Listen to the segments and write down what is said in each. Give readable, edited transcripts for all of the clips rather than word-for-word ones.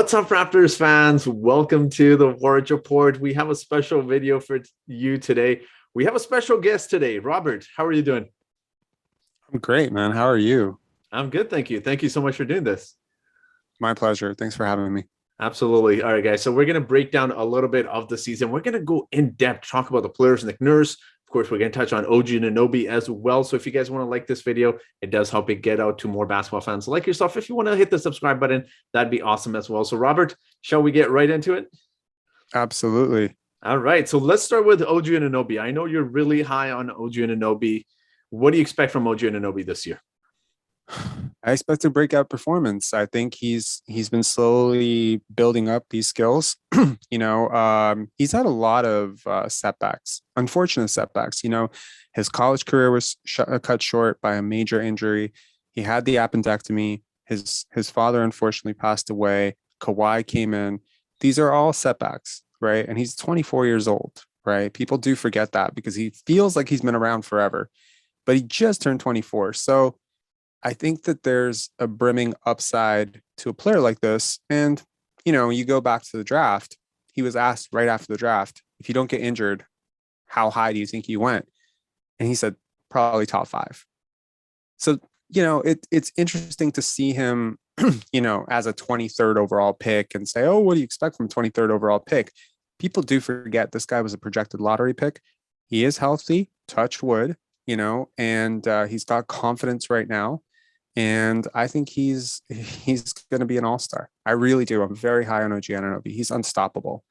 What's up, Raptors fans? Welcome to the Warriors Report. We have a special video for you today. We have a special guest today. Robert, how are you doing? I'm great, man. How are you? I'm good, thank you. Thank you so much for doing this. My pleasure. Thanks for having me. Absolutely. All right, guys. So we're going to break down a little bit of the season. We're going to go in depth, talk about the players, Nick Nurse. Of course, we're going to touch on OG and Nobi as well. So if you guys want to like this video, it does help it get out to more basketball fans like yourself. If you want to hit the subscribe button, that'd be awesome as well. So Robert, shall we get right into it? Absolutely. All right. So let's start with OG and Nobi. I know you're really high on OG and Nobi. What do you expect from OG and Nobi this year? I expect a breakout performance. I think he's been slowly building up these skills. He's had a lot of setbacks, unfortunate setbacks. His college career was cut short by a major injury. He had the appendectomy. His father unfortunately passed away. Kawhi came in. These are all setbacks, right? And he's 24 years old, right? People do forget that because he feels like he's been around forever, but he just turned 24. So I think that there's a brimming upside to a player like this. And, you go back to the draft, he was asked right after the draft, if you don't get injured, how high do you think you went? And he said, probably top five. So, it's interesting to see him, as a 23rd overall pick and say, oh, what do you expect from a 23rd overall pick? People do forget this guy was a projected lottery pick. He is healthy, touch wood, and he's got confidence right now. And I think he's going to be an all-star. I really do. I'm very high on OG Anunoby. He's unstoppable.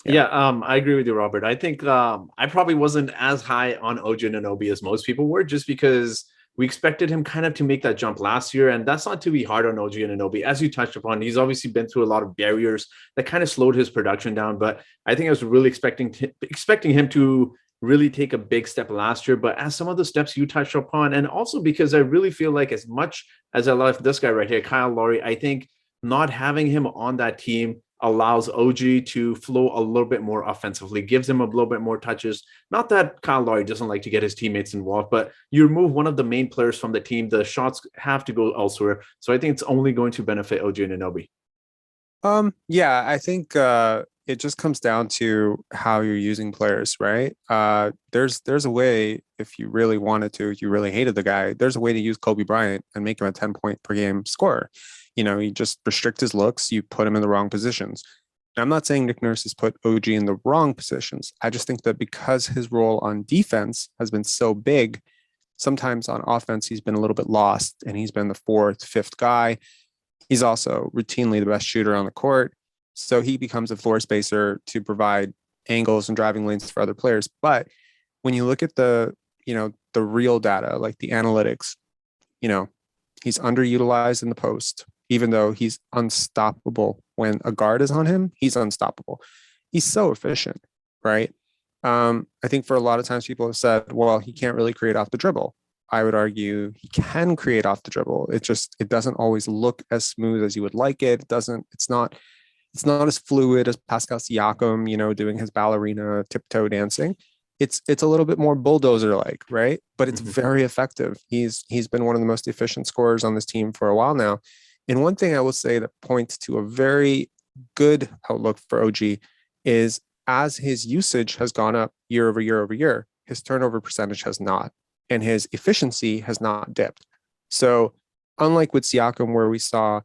Yeah. Yeah, I agree with you, Robert. I think I probably wasn't as high on OG Anunoby as most people were, just because we expected him kind of to make that jump last year, and that's not to be hard on OG Anunoby. As you touched upon, he's obviously been through a lot of barriers that kind of slowed his production down. But I think I was really expecting him to really take a big step last year. But as some of the steps you touched upon, and also because I really feel like as much as I love this guy right here, Kyle Lowry, I think not having him on that team allows OG to flow a little bit more offensively, gives him a little bit more touches. Not that Kyle Lowry doesn't like to get his teammates involved, but you remove one of the main players from the team, the shots have to go elsewhere. So I think it's only going to benefit OG and Nobi. Yeah, I think it just comes down to how you're using players, right? There's a way, if you really wanted to, if you really hated the guy, there's a way to use Kobe Bryant and make him a 10-point per game scorer. You just restrict his looks, you put him in the wrong positions. And I'm not saying Nick Nurse has put OG in the wrong positions. I just think that because his role on defense has been so big, sometimes on offense he's been a little bit lost and he's been the fourth, fifth guy. He's also routinely the best shooter on the court. So he becomes a floor spacer to provide angles and driving lanes for other players. But when you look at the real data, like the analytics, you know, he's underutilized in the post, even though he's unstoppable. When a guard is on him, he's unstoppable. He's so efficient, right? I think for a lot of times people have said, well, he can't really create off the dribble. I would argue he can create off the dribble. It doesn't always look as smooth as you would like it. It's not as fluid as Pascal Siakam, doing his ballerina tiptoe dancing. It's a little bit more bulldozer like, right? But it's very effective. He's been one of the most efficient scorers on this team for a while now. And one thing I will say that points to a very good outlook for OG is as his usage has gone up year over year over year, his turnover percentage has not, and his efficiency has not dipped. So unlike with Siakam, where we saw,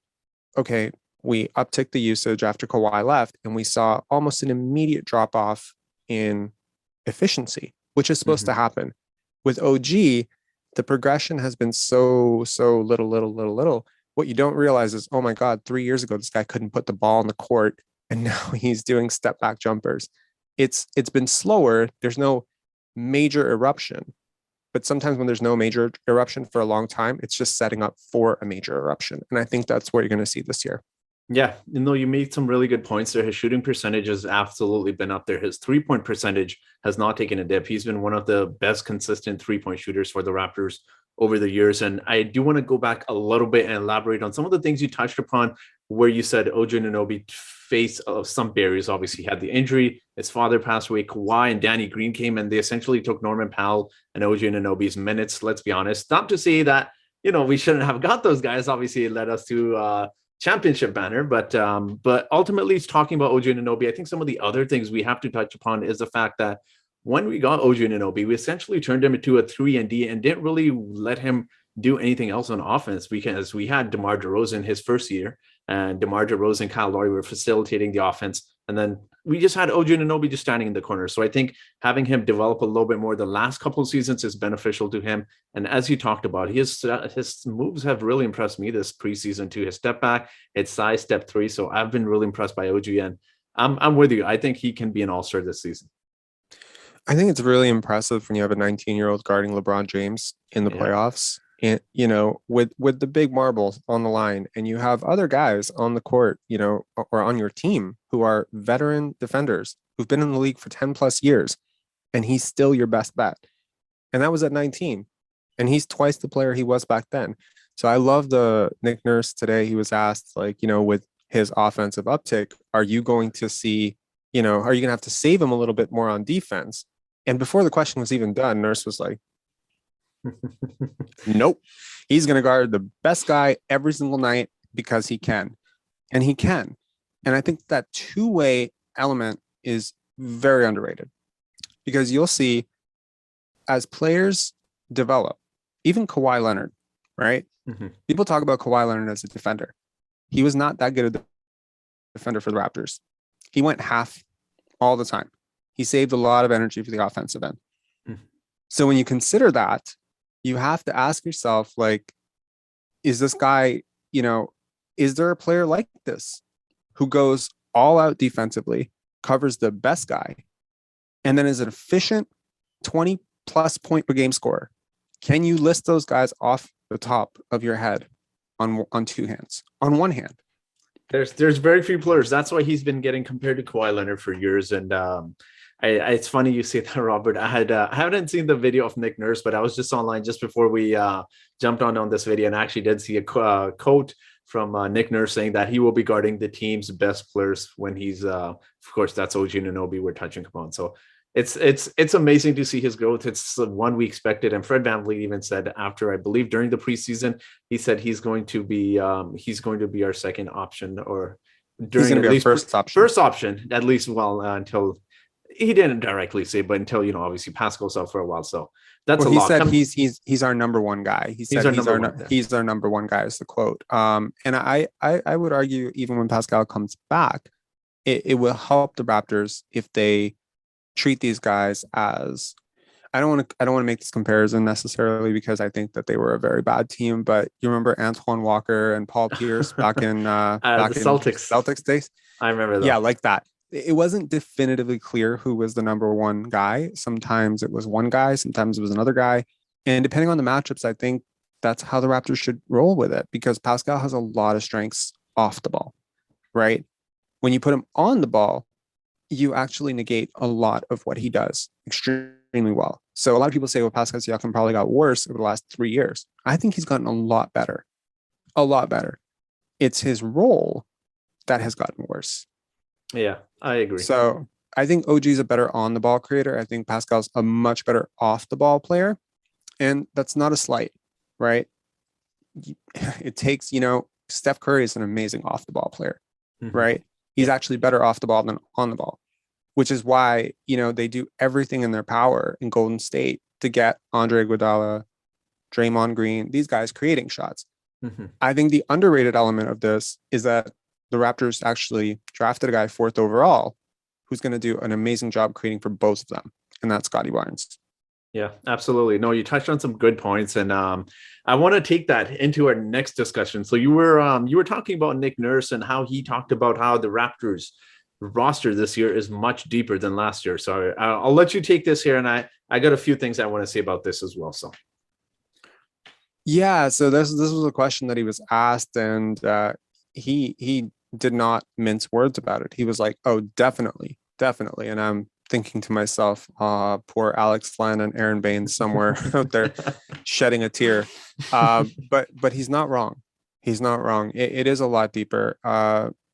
okay, we upticked the usage after Kawhi left, and we saw almost an immediate drop off in efficiency, which is supposed to happen. With OG, the progression has been so little. What you don't realize is, oh my God, 3 years ago, this guy couldn't put the ball on the court, and now he's doing step back jumpers. It's been slower. There's no major eruption, but sometimes when there's no major eruption for a long time, it's just setting up for a major eruption. And I think that's what you're going to see this year. Yeah, you made some really good points there. His shooting percentage has absolutely been up there. His 3-point percentage has not taken a dip. He's been one of the best consistent 3-point shooters for the Raptors over the years. And I do want to go back a little bit and elaborate on some of the things you touched upon, where you said OG Anunoby faced some barriers. Obviously, he had the injury. His father passed away. Kawhi and Danny Green came, and they essentially took Norman Powell and OG Anunoby's minutes. Let's be honest. Not to say that we shouldn't have got those guys. Obviously, it led us to championship banner. But ultimately, it's talking about OG Anunoby. I think some of the other things we have to touch upon is the fact that when we got OG Anunoby, we essentially turned him into a 3 and D and didn't really let him do anything else on offense because we had DeMar DeRozan his first year, and DeMar DeRozan and Kyle Lowry were facilitating the offense. And then we just had OG Anunoby just standing in the corner. So I think having him develop a little bit more the last couple of seasons is beneficial to him. And as you talked about, his moves have really impressed me this preseason too. His step back, his size, step three. So I've been really impressed by OG, and I'm with you. I think he can be an all-star this season. I think it's really impressive when you have a 19-year-old guarding LeBron James in the Yeah. playoffs, and with the big marbles on the line, and you have other guys on the court, or on your team who are veteran defenders who've been in the league for 10 plus years, and he's still your best bet. And that was at 19, and he's twice the player he was back then. So I love the Nick Nurse today. He was asked, like, with his offensive uptick, are you going to see, are you going to have to save him a little bit more on defense? And before the question was even done, Nurse was like, nope, he's going to guard the best guy every single night because he can. And he can. And I think that two-way element is very underrated, because you'll see as players develop, even Kawhi Leonard, right? Mm-hmm. People talk about Kawhi Leonard as a defender. He was not that good a defender for the Raptors. He went half all the time. He saved a lot of energy for the offensive end. Mm-hmm. So when you consider that, you have to ask yourself, like, is this guy, is there a player like this who goes all out defensively, covers the best guy, and then is an efficient 20 plus point per game scorer? Can you list those guys off the top of your head on two hands, on one hand? There's very few players. That's why he's been getting compared to Kawhi Leonard for years. And it's funny you say that, Robert. I haven't seen the video of Nick Nurse, but I was just online just before we jumped on this video, and I actually did see a quote from Nick Nurse saying that he will be guarding the team's best players when he's, of course, that's OG Anunoby we're touching upon. So it's amazing to see his growth. It's one we expected, and Fred VanVleet even said after, I believe during the preseason, he said he's going to be our second option, or he's going to be our first option at least. Well, until he didn't directly say, but until obviously Pascal's out for a while. So that's he said he's our number one guy. He said he's our number one guy is the quote. And I would argue even when Pascal comes back, it will help the Raptors if they treat these guys as, I don't want to make this comparison necessarily because I think that they were a very bad team, but you remember Antoine Walker and Paul Pierce back in the Celtics days? I remember that. Yeah, like that. It wasn't definitively clear who was the number one guy. Sometimes it was one guy, sometimes it was another guy. And depending on the matchups, I think that's how the Raptors should roll with it, because Pascal has a lot of strengths off the ball, right? When you put him on the ball, you actually negate a lot of what he does extremely well. So a lot of people say, well, Pascal Siakam probably got worse over the last 3 years. I think he's gotten a lot better. A lot better. It's his role that has gotten worse. Yeah, I agree. So I think OG is a better on the ball creator. I think Pascal's a much better off the ball player. And that's not a slight, right? It takes, Steph Curry is an amazing off the ball player, right? He's actually better off the ball than on the ball, which is why, they do everything in their power in Golden State to get Andre Iguodala, Draymond Green, these guys creating shots. Mm-hmm. I think the underrated element of this is that the Raptors actually drafted a guy 4th overall who's going to do an amazing job creating for both of them, and that's Scottie Barnes. Yeah, absolutely. No, you touched on some good points, and I want to take that into our next discussion. So you were talking about Nick Nurse and how he talked about how the Raptors roster this year is much deeper than last year. So I'll let you take this here, and I got a few things I want to say about this as well. So yeah, so this was a question that he was asked, and he did not mince words about it. He was like, "Oh, definitely," and I'm thinking to myself, poor Alex Len and Aaron Baines somewhere out there shedding a tear. But he's not wrong. He's not wrong. It is a lot deeper.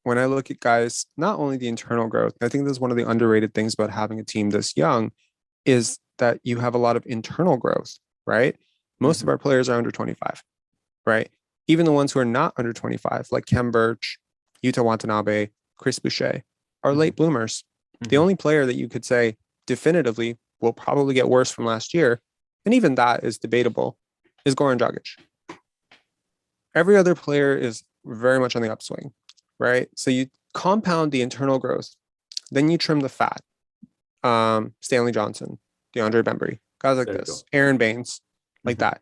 When I look at guys, not only the internal growth, I think this is one of the underrated things about having a team this young is that you have a lot of internal growth, right? Most of our players are under 25, right? even the ones who are not under 25, like Kem Birch, Yuta Watanabe, Chris Boucher, are late bloomers. The only player that you could say definitively will probably get worse from last year, and even that is debatable, is Goran Dragic. Every other player is very much on the upswing, right? So you compound the internal growth, then you trim the fat. Stanley Johnson, DeAndre Bembry, guys like this, Aaron Baines, like that.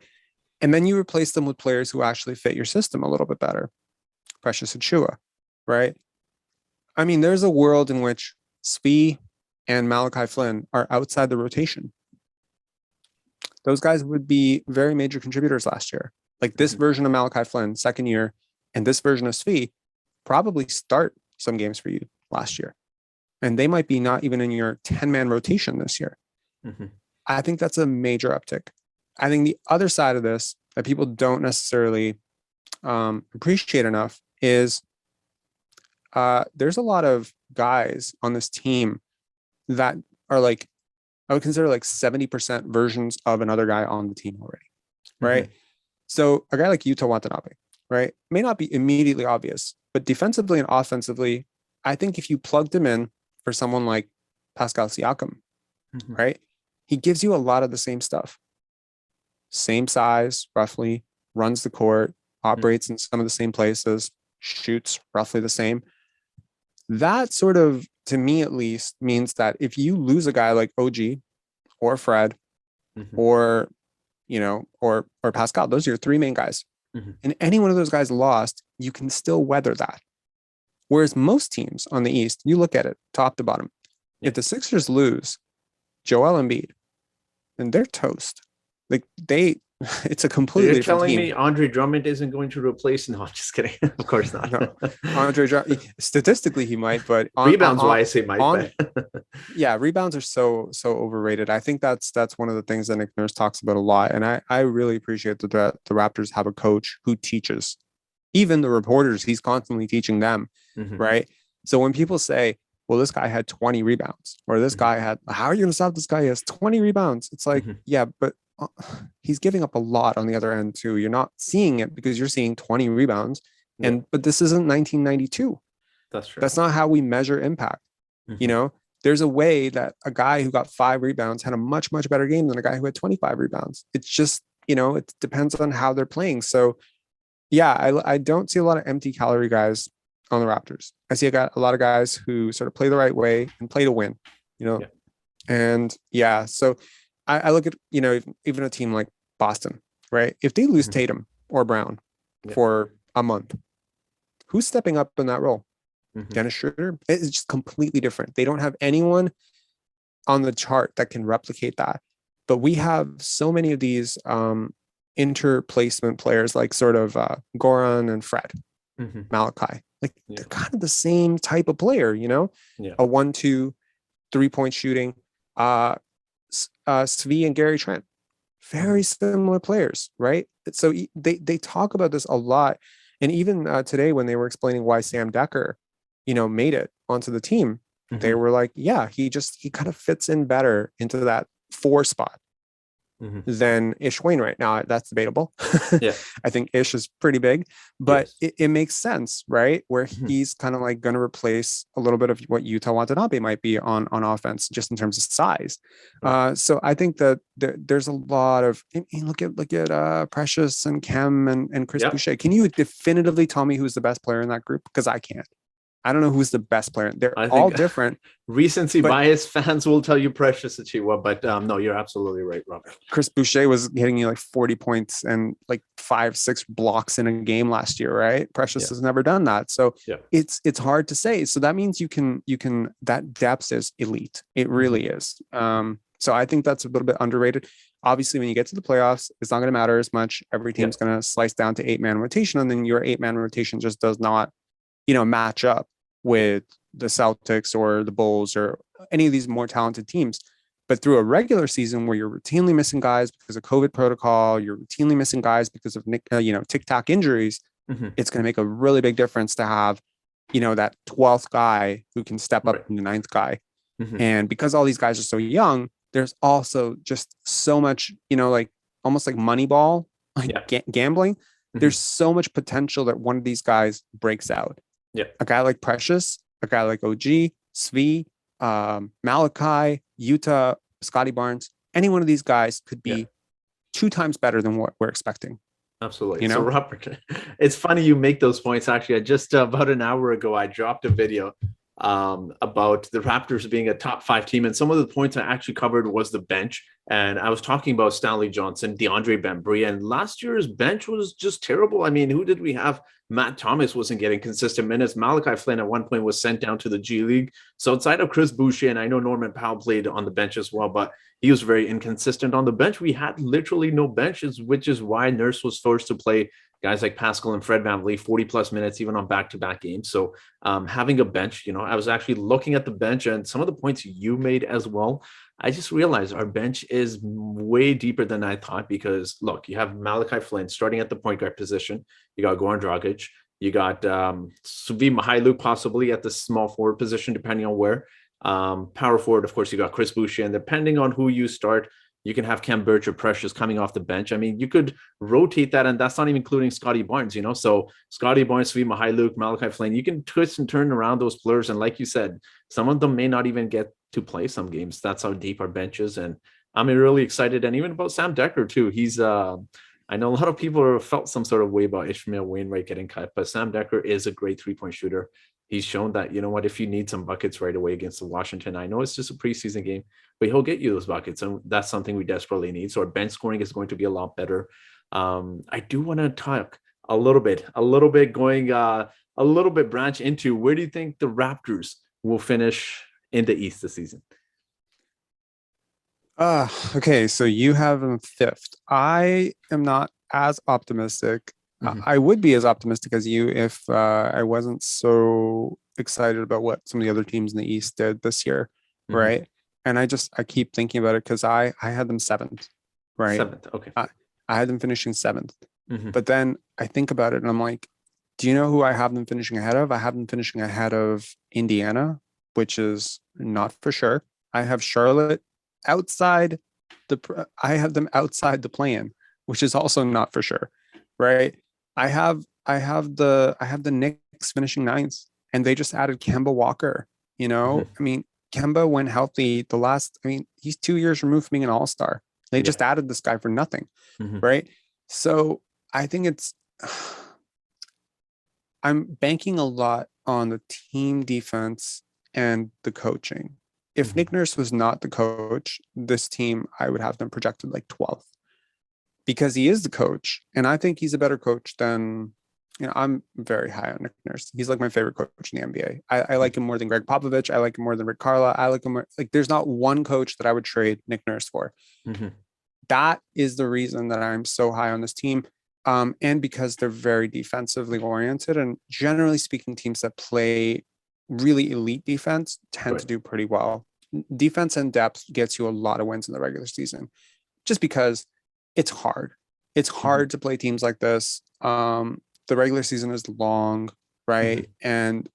And then you replace them with players who actually fit your system a little bit better. Precious Achiuwa, right? I mean, there's a world in which Svi and Malachi Flynn are outside the rotation. Those guys would be very major contributors last year. Like this version of Malachi Flynn, second year, and this version of Svi probably start some games for you last year. And they might be not even in your 10-man rotation this year. I think that's a major uptick. I think the other side of this that people don't necessarily appreciate enough is there's a lot of guys on this team that are like, I would consider like 70% versions of another guy on the team already, right? So a guy like Yuta Watanabe, right, may not be immediately obvious, but defensively and offensively, I think if you plugged him in for someone like Pascal Siakam, right, he gives you a lot of the same stuff. Same size, roughly, runs the court, operates in some of the same places, shoots roughly the same. That sort of, to me at least, means that if you lose a guy like OG or Fred or, you know, or Pascal, those are your three main guys. And any one of those guys lost, you can still weather that. Whereas most teams on the East, you look at it top to bottom. If the Sixers lose Joel Embiid, then they're toast. Like it's a completely different team. You're telling me Andre Drummond isn't going to replace? No, I'm just kidding. Of course not. No, Andre Drummond, statistically he might, but rebounds wise he might. Yeah, rebounds are so overrated. I think that's one of the things that Nick Nurse talks about a lot, and I really appreciate that the Raptors have a coach who teaches. Even the reporters, he's constantly teaching them, right? So when people say, well, this guy had 20 rebounds, or this guy had, how are you going to stop this guy? He has 20 rebounds. It's like, yeah, but he's giving up a lot on the other end too. You're not seeing it because you're seeing 20 rebounds. But this isn't 1992. That's true. That's not how we measure impact. You know, there's a way that a guy who got 5 rebounds had a much, much better game than a guy who had 25 rebounds. It's just, you know, it depends on how they're playing. So yeah, I don't see a lot of empty calorie guys on the Raptors. I see a lot of guys who sort of play the right way and play to win, you know? And yeah, so I look at, you know, even a team like Boston, right? If they lose Tatum or Brown for a month, who's stepping up in that role? Dennis Schroeder? It's just completely different. They don't have anyone on the chart that can replicate that. But we have so many of these interplacement players like sort of Goran and Fred, Malachi. Like they're kind of the same type of player, you know? A 1-2 3-point shooting. Svi and Gary Trent, very similar players, right? So they talk about this a lot. And even today when they were explaining why Sam Decker, you know, made it onto the team, they were like, yeah, he kind of fits in better into that 4 spot than Ish Wainwright. Now that's debatable. I think Ish is pretty big, but it makes sense, right? Where he's kind of like going to replace a little bit of what Yuta Watanabe might be on offense, just in terms of size. So I think that there's a lot of, I mean, look at Precious and Kem and Chris Boucher. Can you definitively tell me who's the best player in that group? Because I can't. I don't know who's the best player. They're all different. Recency bias fans will tell you Precious Achiuwa, but no, you're absolutely right, Robert. Chris Boucher was hitting you like 40 points and like 5-6 blocks in a game last year, right? Precious has never done that. So it's hard to say. So that means you can that depth is elite. It really is. So I think that's a little bit underrated. Obviously, when you get to the playoffs, it's not going to matter as much. Every team's going to slice down to 8-man rotation, and then your 8-man rotation just does not, you know, match up with the Celtics or the Bulls or any of these more talented teams. But through a regular season where you're routinely missing guys because of COVID protocol, you're routinely missing guys because of tic-tac injuries, it's going to make a really big difference to have, you know, that 12th guy who can step up from the 9th guy. And because all these guys are so young, there's also just so much, you know, like almost like Moneyball, like gambling. Mhm. There's so much potential that one of these guys breaks out. Yeah, A guy like Precious, a guy like OG, Svi, Malachi, Utah, Scottie Barnes, any one of these guys could yeah. be 2 times better than what we're expecting, Absolutely. you So, know? Robert, it's funny you make those points. Actually, I just about an hour ago, I dropped a video about the Raptors being a top five team. And some of the points I actually covered was the bench. And I was talking about Stanley Johnson, DeAndre Bembry, and last year's bench was just terrible. I mean, who did we have? Matt Thomas wasn't getting consistent minutes. Malachi Flynn at one point was sent down to the G League. So outside of Chris Boucher, and I know Norman Powell played on the bench as well, but he was very inconsistent on the bench. We had literally no benches, which is why Nurse was forced to play guys like Pascal and Fred VanVleet 40 plus minutes, even on back-to-back games. So having a bench, I was actually looking at the bench and some of the points you made as well. I just realized our bench is way deeper than I thought because look, you have Malachi Flynn starting at the point guard position. You got Goran Dragic. You got Suvi Mihailuk possibly at the small forward position, depending on where. Power forward, of course, you got Chris Boucher, and depending on who you start, you can have Cam Birch or Precious coming off the bench. I mean, you could rotate that, and that's not even including Scottie Barnes, So Scottie Barnes, Svi Mihailuk, Malachi Flynn, you can twist and turn around those players. And like you said, some of them may not even get to play some games. That's how deep our bench is. And I'm really excited. And even about Sam Decker, too. I know a lot of people have felt some sort of way about Ishmael Wainwright getting cut, but Sam Decker is a great 3-point shooter. He's shown that, if you need some buckets right away against the Washington, I know it's just a preseason game, but he'll get you those buckets. And that's something we desperately need. So our bench scoring is going to be a lot better. I do want to talk a little bit going a little bit branch into where do you think the Raptors will finish in the East this season? Okay, so you have them fifth. I am not as optimistic. Mhm. I would be as optimistic as you if I wasn't so excited about what some of the other teams in the East did this year, Mhm. right? And I keep thinking about it because I had them seventh, right? Seventh. Okay. I, I had them finishing seventh. Mhm. But then I think about it and I'm like, do you know who I have them finishing ahead of? I have them finishing ahead of Indiana, which is not for sure. I have Charlotte outside I have them outside the plan, which is also not for sure. Right. I have the Knicks finishing ninth and they just added Kemba Walker. Mhm. I mean, Kemba when healthy, he's 2 years removed from being an all-star. They Yeah. just added this guy for nothing. Mhm. Right. So I think I'm banking a lot on the team defense and the coaching. If Mhm. Nick Nurse was not the coach, this team, I would have them projected like 12th because he is the coach. And I think he's a better coach than, I'm very high on Nick Nurse. He's like my favorite coach in the NBA. I like him more than Greg Popovich. I like him more than Rick Carla. I like him more, like there's not one coach that I would trade Nick Nurse for. Mhm. That is the reason that I'm so high on this team. And because they're very defensively oriented. And generally speaking, teams that play really elite defense tend to Right. do pretty well. Defense and depth gets you a lot of wins in the regular season just because it's hard. It's Mhm. hard to play teams like this. The regular season is long, right? Mhm. And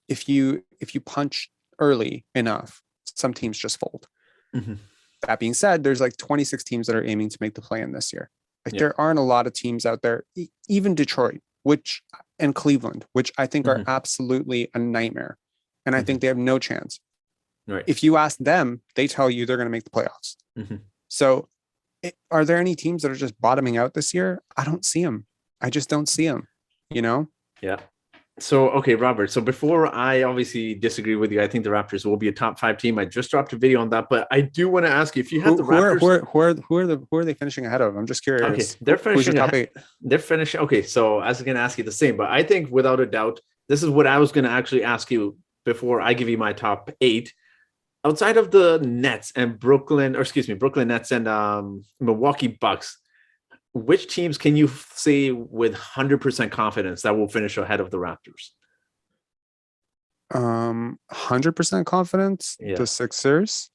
if you punch early enough, some teams just fold. Mhm. That being said, there's like 26 teams that are aiming to make the play in this year. Like Yeah. there aren't a lot of teams out there, even Detroit, which and Cleveland, which I think are Mhm. absolutely a nightmare. And I think Mhm. they have no chance. Right. If you ask them, they tell you they're going to make the playoffs. Mhm. So are there any teams that are just bottoming out this year? I don't see them. I just don't see them, you know? Yeah. So, okay, Robert. So before I obviously disagree with you, I think the Raptors will be a top five team. I just dropped a video on that, but I do want to ask you if you had Who the who are who Raptors. are who are they finishing ahead of? I'm just Okay, curious. they're Who's your finishing. top eight? They're finishing. Okay, so I was going to ask you the same, but I think without a doubt, this is what I was going to actually ask you before I give you my top eight. Outside of the Nets and Brooklyn, or excuse me, Brooklyn Nets and Milwaukee Bucks, which teams can you say with 100% confidence that will finish ahead of the Raptors? 100% confidence. Yeah. The Sixers.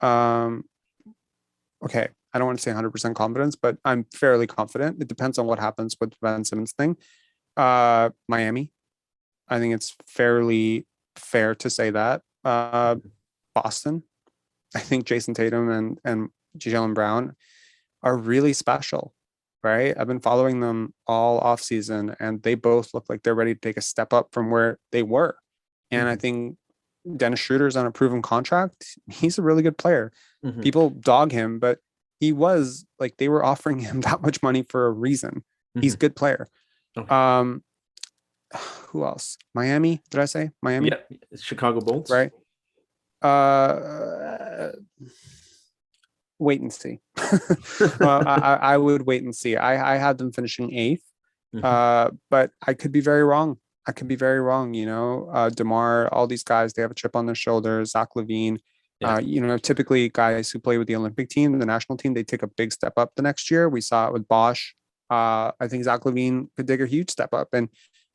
Um, okay, I don't want to say 100% confidence, but I'm fairly confident. It depends on what happens with Ben Simmons thing. Miami. I think it's fairly fair to say that. Boston. I think Jason Tatum and Jalen Brown are really special, right? I've been following them all off season, and they both look like they're ready to take a step up from where they were. And I Mhm, think Dennis Schroeder's on a proven contract. He's a really good player. mhm, People dog him, but he was like they were offering him that much money for a reason. He's a mhm. good player. Okay. Um, who else? Miami? Did I say Miami? Yeah. Chicago Bulls. Right. Uh, wait and see. I would wait and see. I had them finishing eighth, Mhm. but I could be very wrong. I could be very wrong. DeMar, all these guys, they have a chip on their shoulders. Zach Levine, Yeah. typically guys who play with the Olympic team, the national team, they take a big step up the next year. We saw it with Bosch. I think Zach Levine could take a huge step up, and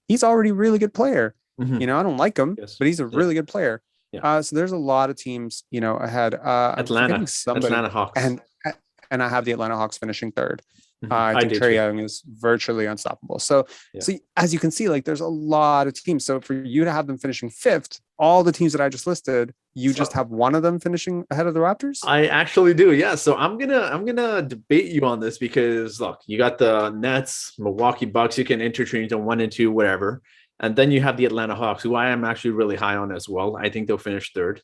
he's already a really good player. Mhm. I don't like him, Yes. but he's a Yeah. really good player. Yeah. So there's a lot of teams, ahead. I'm forgetting Atlanta. somebody, Atlanta Hawks. and I have the Atlanta Hawks finishing third. Mhm. I I think do Trey too. Young is virtually unstoppable. So, Yeah. as you can see, like there's a lot of teams. So for you to have them finishing fifth, all the teams that I just listed, you just So have one of them finishing ahead of the Raptors. I actually do. Yeah. So I'm gonna debate you on this because look, you got the Nets, Milwaukee Bucks. You can interchange on 1 and 2, whatever. And then you have the Atlanta Hawks, who I am actually really high on as well. I think they'll finish third.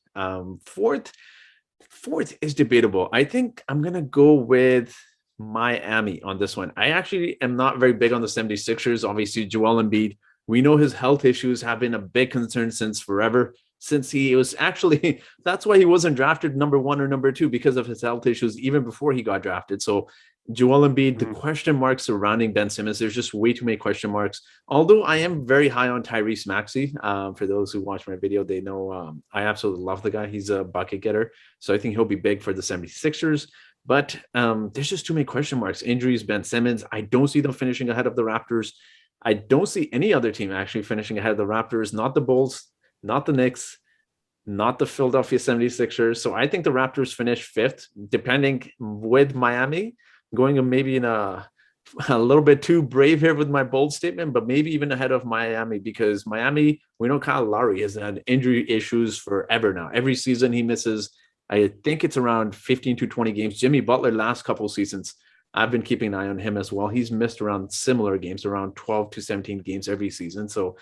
Fourth is debatable. I think I'm gonna go with Miami on this one. I actually am not very big on the 76ers. Obviously, Joel Embiid. We know his health issues have been a big concern since forever. Since he was actually, that's why he wasn't drafted number 1 or number 2 because of his health issues, even before he got drafted. So Joel Embiid, the Mhm. question marks surrounding Ben Simmons, there's just way too many question marks. Although I am very high on Tyrese Maxey. For those who watch my video, they know I absolutely love the guy. He's a bucket getter. So I think he'll be big for the 76ers. But there's just too many question marks. Injuries, Ben Simmons. I don't see them finishing ahead of the Raptors. I don't see any other team actually finishing ahead of the Raptors, not the Bulls, not the Knicks, not the Philadelphia 76ers. So I think the Raptors finish fifth, depending with Miami, going maybe in a little bit too brave here with my bold statement, but maybe even ahead of Miami because Miami, we know Kyle Lowry has had injury issues forever now. Every season he misses, I think it's around 15 to 20 games. Jimmy Butler, last couple of seasons, I've been keeping an eye on him as well. He's missed around similar games, around 12 to 17 games every season. So,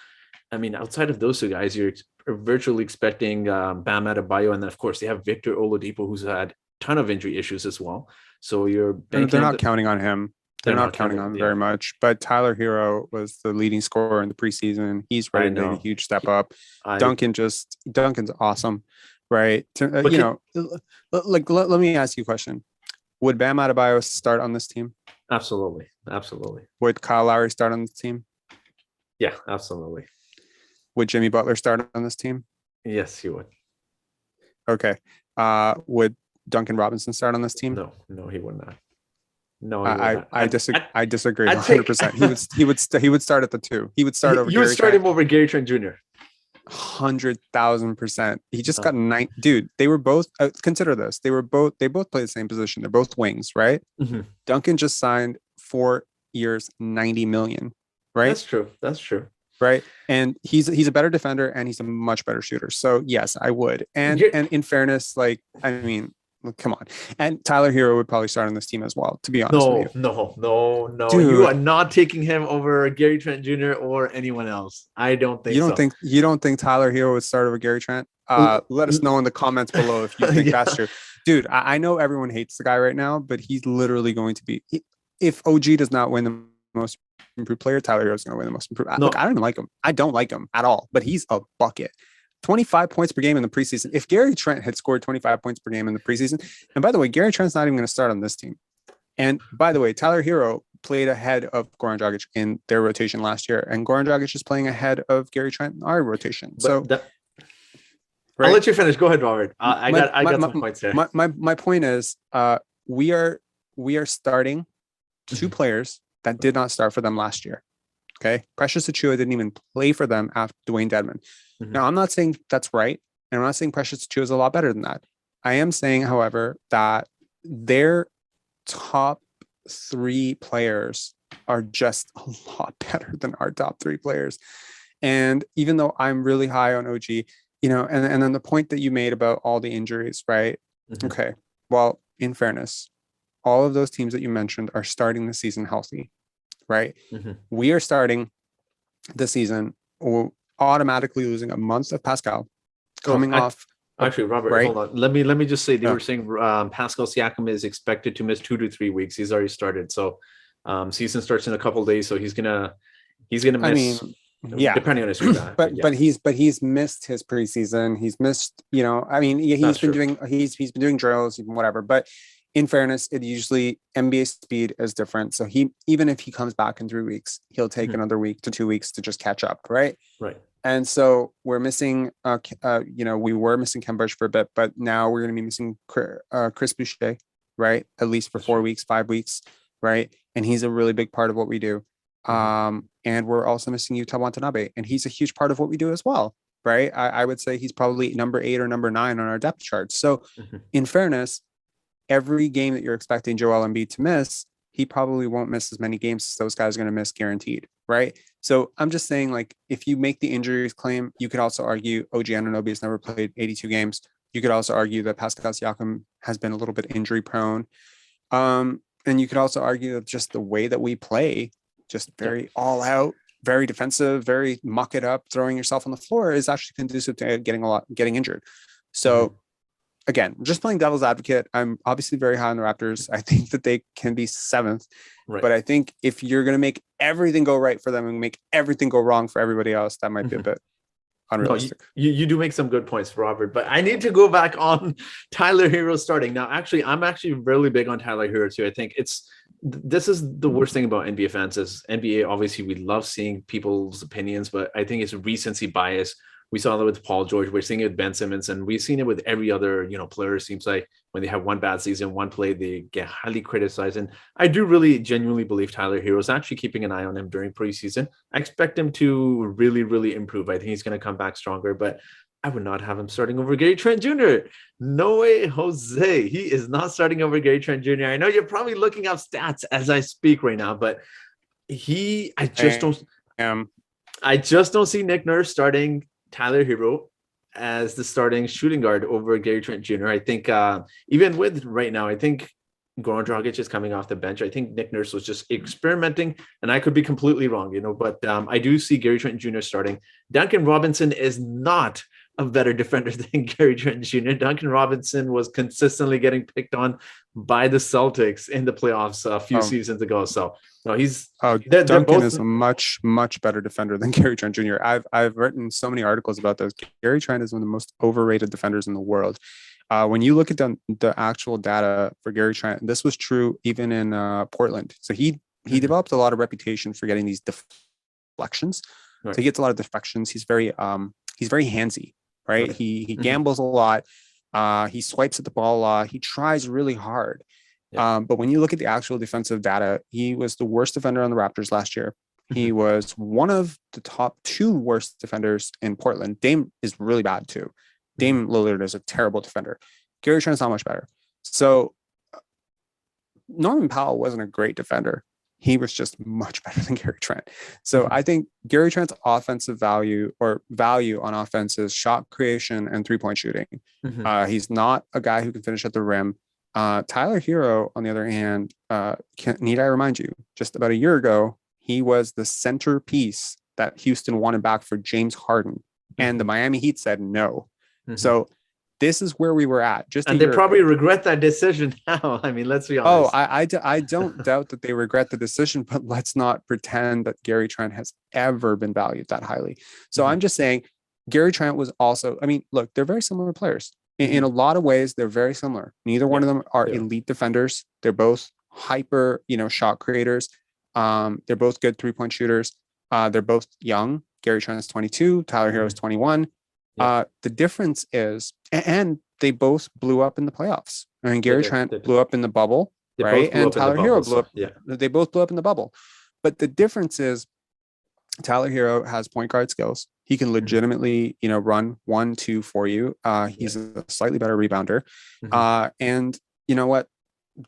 I mean, outside of those two guys, you're virtually expecting Bam Adebayo. And then, of course, they have Victor Oladipo, who's had a ton of injury issues as well. So you're They're banking on not the, counting on him. They're they're not not counting counting. on him Yeah, very much. But Tyler Hero was the leading scorer in the preseason. He's I ready to take a know. huge step up. I Duncan's awesome, right? but Let me ask you a question. Would Bam Adebayo start on this team? absolutely, absolutely. Would Kyle Lowry start on this team? Yeah, absolutely. Would Jimmy Butler start on this team? Yes, he would. Okay. Would Duncan Robinson start on this team? No, no, he would not. No, he would I not. I, disagree. I disagree I'd take 100%. He would start at the 2. He would start over you would Gary start Trent. him over Gary Trent Jr. 100,000%. He just Uh, got 9. Dude, they were both. Consider this. They both play the same position. They're both wings, right? mhm. Duncan just signed 4 years, 90 million, right? That's true. That's true. Right. And he's a better defender and he's a much better shooter. So yes, I would. And You're, and in fairness, like I mean, come on. And Tyler Hero would probably start on this team as well, to be honest with you. no. You Dude, are not taking him over Gary Trent Jr. or anyone else. I don't think so. you don't think Tyler Hero would start over Gary Trent? Let us know in the comments below if you think that's Yeah. true. Dude, I know everyone hates the guy right now, but he's literally going to be if OG does not win the most improved player, Tyler Hero is going to win the most improved. Look, No. I don't even like him. I don't like him at all, but he's a bucket. 25 points per game in the preseason. If Gary Trent had scored 25 points per game in the preseason, and by the way, Gary Trent's not even going to start on this team. And by the way, Tyler Hero played ahead of Goran Dragic in their rotation last year, and Goran Dragic is playing ahead of Gary Trent in our rotation. But So, I'll right, let you finish. Go ahead, Robert. I my got some points there. my point is, we are starting 2 players that did not start for them last year. Okay, Precious Achua didn't even play for them after Dwayne Dedman. Mhm. Now, I'm not saying that's right, and I'm not saying Precious Achua is a lot better than that. I am saying, however, that their top 3 players are just a lot better than our top 3 players. And even though I'm really high on OG, and then the point that you made about all the injuries, right? Mhm. Okay. Well, in fairness, all of those teams that you mentioned are starting the season healthy, right? Mm-hmm. We are starting the season automatically losing a month of Pascal, coming off. Actually, Robert, Right. hold on. Let me just say they Yeah. were saying Pascal Siakam is expected to miss 2 to 3 weeks. He's already started, so season starts in a couple days, so he's gonna I miss mean, yeah, depending on his rebound. But yeah, but he's missed his preseason. He's missed, I mean, that's he's been true. doing he's been doing drills, whatever. But in fairness, it usually NBA speed is different. So he even if he comes back in 3 weeks, he'll take Mhm. another week to 2 weeks to just catch up, right? Right. And so we're missing, we were missing Ken Burch for a bit, but now we're going to be missing Chris Boucher, right? At least for That's 4 weeks, 5 weeks, right? And he's a really big part of what we do. true. And we're also missing Yuta Watanabe, and he's a huge part of what we do as well, right? I would say he's probably number 8 or number 9 on our depth chart. So, Mhm. in fairness, every game that you're expecting Joel Embiid to miss, he probably won't miss as many games as those guys are going to miss guaranteed, right? So I'm just saying, like, if you make the injuries claim, you could also argue OG Anunoby has never played 82 games. You could also argue that Pascal Siakam has been a little bit injury prone. And you could also argue that just the way that we play, just Yeah. very all out, very defensive, very muck it up, throwing yourself on the floor is actually conducive to getting injured. So Mhm. again, just playing devil's advocate, I'm obviously very high on the Raptors. I think that they can be 7th, Right. but I think if you're going to make everything go right for them and make everything go wrong for everybody else, that might be a Mhm. bit No, unrealistic. you do make some good points, Robert, but I need to go back on Tyler Hero starting. Now, actually, I'm actually really big on Tyler Hero too. I think this is the worst thing about NBA fans is NBA, obviously we love seeing people's opinions, but I think it's recency bias. We saw that with Paul George, we're seeing it with Ben Simmons, and we've seen it with every other, player. It seems like when they have one bad season, one play, they get highly criticized. And I do really genuinely believe Tyler Hero is actually keeping an eye on him during preseason. I expect him to really, really improve. I think he's going to come back stronger, but I would not have him starting over Gary Trent Jr. No way, Jose. He is not starting over Gary Trent Jr. I know you're probably looking up stats as I speak right now, but I just I don't. am. I just don't see Nick Nurse starting Tyler Hero as the starting shooting guard over Gary Trent Jr. I think even with right now, I think Goran Dragic is coming off the bench. I think Nick Nurse was just experimenting, and I could be completely wrong, but I do see Gary Trent Jr. starting. Duncan Robinson is not a better defender than Gary Trent Jr. Duncan Robinson was consistently getting picked on by the Celtics in the playoffs a few Oh, seasons ago. So no, they're Duncan both. is a much, much better defender than Gary Trent Jr. I've written so many articles about this. Gary Trent is one of the most overrated defenders in the world. When you look at the actual data for Gary Trent, this was true even in Portland. So he developed a lot of reputation for getting these deflections. Right. So he gets a lot of deflections. He's very handsy, right? Right. He gambles a lot. He swipes at the ball a lot. He tries really hard. Yeah. But when you look at the actual defensive data, he was the worst defender on the Raptors last year. He was one of the top 2 worst defenders in Portland. Dame is really bad too. Dame Lillard is a terrible defender. Gary Trent's not much better. So Norman Powell wasn't a great defender. He was just much better than Gary Trent. So I think Gary Trent's offensive value on offense is shot creation and 3-point shooting. He's not a guy who can finish at the rim. Tyler Hero, on the other hand, need I remind you, just about a year ago, he was the centerpiece that Houston wanted back for James Harden. And the Miami Heat said no. So this is where we were at. And they probably regret that decision now. I mean, let's be honest. I don't doubt that they regret the decision, but let's not pretend that Gary Trent has ever been valued that highly. So I'm just saying Gary Trent was also, I mean, look, they're very similar players. In a lot of ways, they're very similar. Neither one of them are elite defenders. They're both hyper, shot creators. They're both good 3-point shooters. They're both young. Gary Trent is 22. Tyler Hero is 21. The difference is, and they both blew up in the playoffs. I mean, Gary Trent blew up in the bubble, right? And Tyler Hero blew up. Yeah, they both blew up in the bubble. But the difference is, Tyler Hero has point guard skills. He can legitimately, run 1-2 for you. He's a slightly better rebounder. And you know what?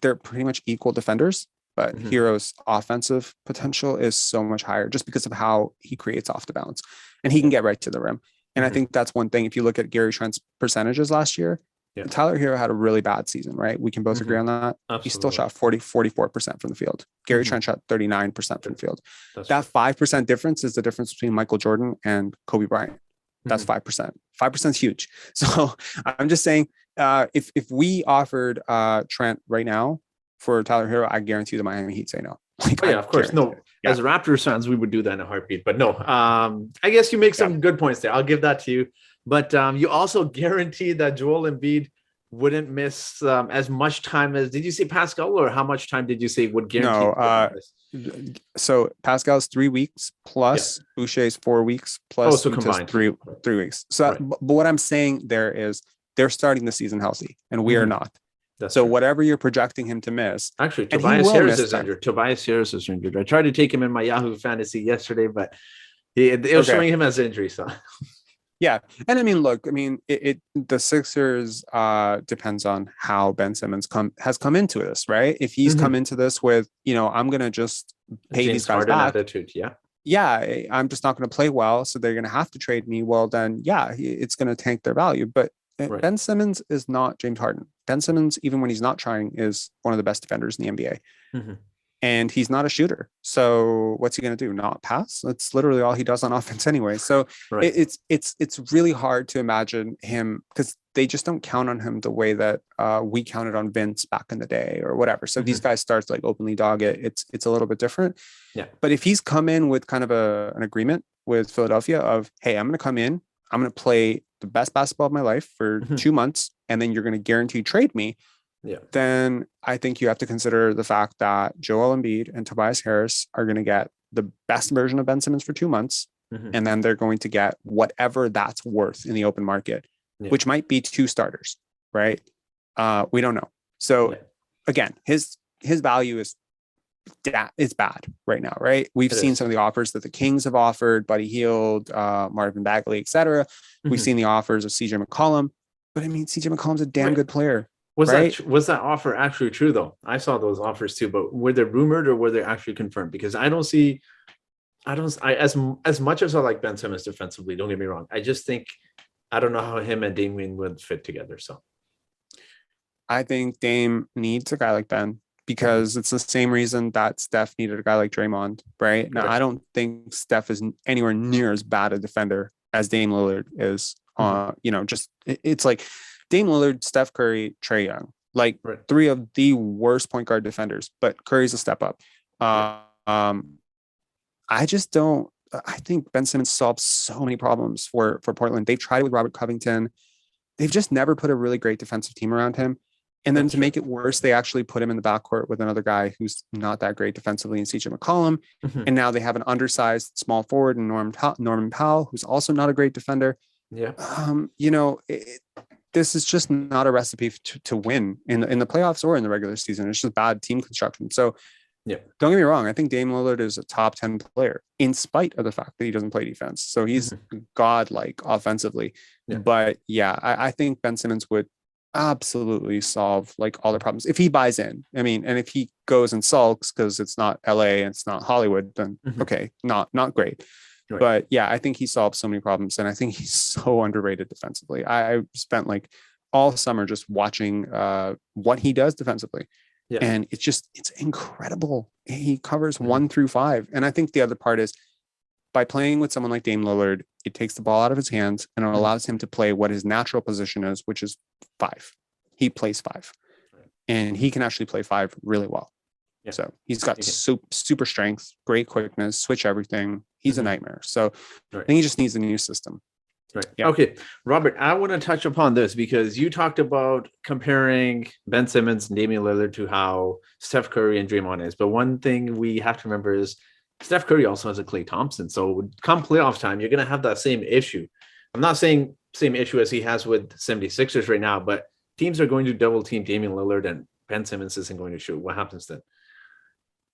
They're pretty much equal defenders, but Hero's offensive potential is so much higher just because of how he creates off the bounce, and he can get right to the rim. And I think that's one thing. If you look at Gary Trent's percentages last year, Yeah. Tyler Hero had a really bad season, right? We can both agree on that. He still Absolutely. shot 44% from the field. Gary Trent shot 39% from the field. That's That true. 5% difference is the difference between Michael Jordan and Kobe Bryant. That's 5%. 5% is huge. So I'm just saying, if we offered Trent right now for Tyler Hero, I guarantee the Miami Heat say no. Like, Oh I yeah, of course. guarantee No, it. Yeah. as Raptors fans, we would do that in a heartbeat. But no, I guess you make Yeah. some good points there. I'll give that to you. But you also guaranteed that Joel Embiid wouldn't miss as much time as, did you say Pascal, or how much time did you say would guarantee? No. So Pascal's 3 weeks Yeah. plus Boucher's 4 weeks Oh, plus so Uta's combined. 3 weeks. So, Right. but what I'm saying there is they're starting the season healthy, and we are not. That's So true. whatever you're projecting him to miss, Actually, and he Tobias will Harris miss is time. injured. Tobias Harris is injured. I tried to take him in my Yahoo Fantasy yesterday, but it was Okay. showing him as injury. So Yeah. And I mean, look, I mean, the Sixers depends on how Ben Simmons has come into this, right? If he's come into this with, I'm gonna just pay James these guys Harden back. attitude, yeah. Yeah, I'm just not going to play well, so they're going to have to trade me. Well, then, yeah, it's going to tank their value. But Right. Ben Simmons is not James Harden. Ben Simmons, even when he's not trying, is one of the best defenders in the NBA. And he's not a shooter. So what's he going to do? Not pass? That's literally all he does on offense anyway. So Right. it's really hard to imagine him, because they just don't count on him the way that we counted on Vince back in the day or whatever. So these guys start to like openly dog it. It's a little bit different. Yeah. But if he's come in with kind of an agreement with Philadelphia of, hey, I'm going to come in, I'm going to play the best basketball of my life for 2 months, and then you're going to guarantee trade me. Yeah. Then I think you have to consider the fact that Joel Embiid and Tobias Harris are going to get the best version of Ben Simmons for 2 months. And then they're going to get whatever that's worth in the open market, which might be 2 starters, right? We don't know. So again, his value is bad right now, right? We've seen some of the offers that the Kings have offered, Buddy Hield, Marvin Bagley, etc. We've seen the offers of CJ McCollum, but I mean, CJ McCollum's a damn good player. Was that offer actually true though? I saw those offers too, but were they rumored or were they actually confirmed? Because I as much as I like Ben Simmons defensively, don't get me wrong, I just think I don't know how him and Damian would fit together. So I think Dame needs a guy like Ben, because it's the same reason that Steph needed a guy like Draymond, right? Now, I don't think Steph is anywhere near as bad a defender as Dame Lillard is. It's like Dame Lillard, Steph Curry, Trae Young, like 3 of the worst point guard defenders, but Curry's a step up. I just don't. I think Ben Simmons solves so many problems for Portland. They've tried with Robert Covington. They've just never put a really great defensive team around him. And then to make it worse, they actually put him in the backcourt with another guy who's not that great defensively in CJ McCollum. And now they have an undersized small forward in Norman Powell, who's also not a great defender. Yeah. This is just not a recipe to win in the playoffs or in the regular season. It's just bad team construction. So don't get me wrong. I think Dame Lillard is a top 10 player in spite of the fact that he doesn't play defense. So he's godlike offensively. But I think Ben Simmons would absolutely solve like all the problems if he buys in. I mean, and if he goes and sulks because it's not LA and it's not Hollywood, then okay, not great. But I think he solves so many problems, and I think he's so underrated defensively. I spent like all summer just watching what he does defensively. And it's incredible. He covers 1 through 5. And I think the other part is, by playing with someone like Dame Lillard, it takes the ball out of his hands and it allows him to play what his natural position is, which is 5. He plays 5, and he can actually play 5 really well. So he's got super strength, great quickness, switch everything. He's a nightmare. So I think he just needs a new system. Right. Yeah. Okay, Robert, I want to touch upon this because you talked about comparing Ben Simmons and Damian Lillard to how Steph Curry and Draymond is. But one thing we have to remember is Steph Curry also has a Klay Thompson. So come playoff time, you're going to have that same issue. I'm not saying same issue as he has with 76ers right now, but teams are going to double team Damian Lillard and Ben Simmons isn't going to shoot. What happens then?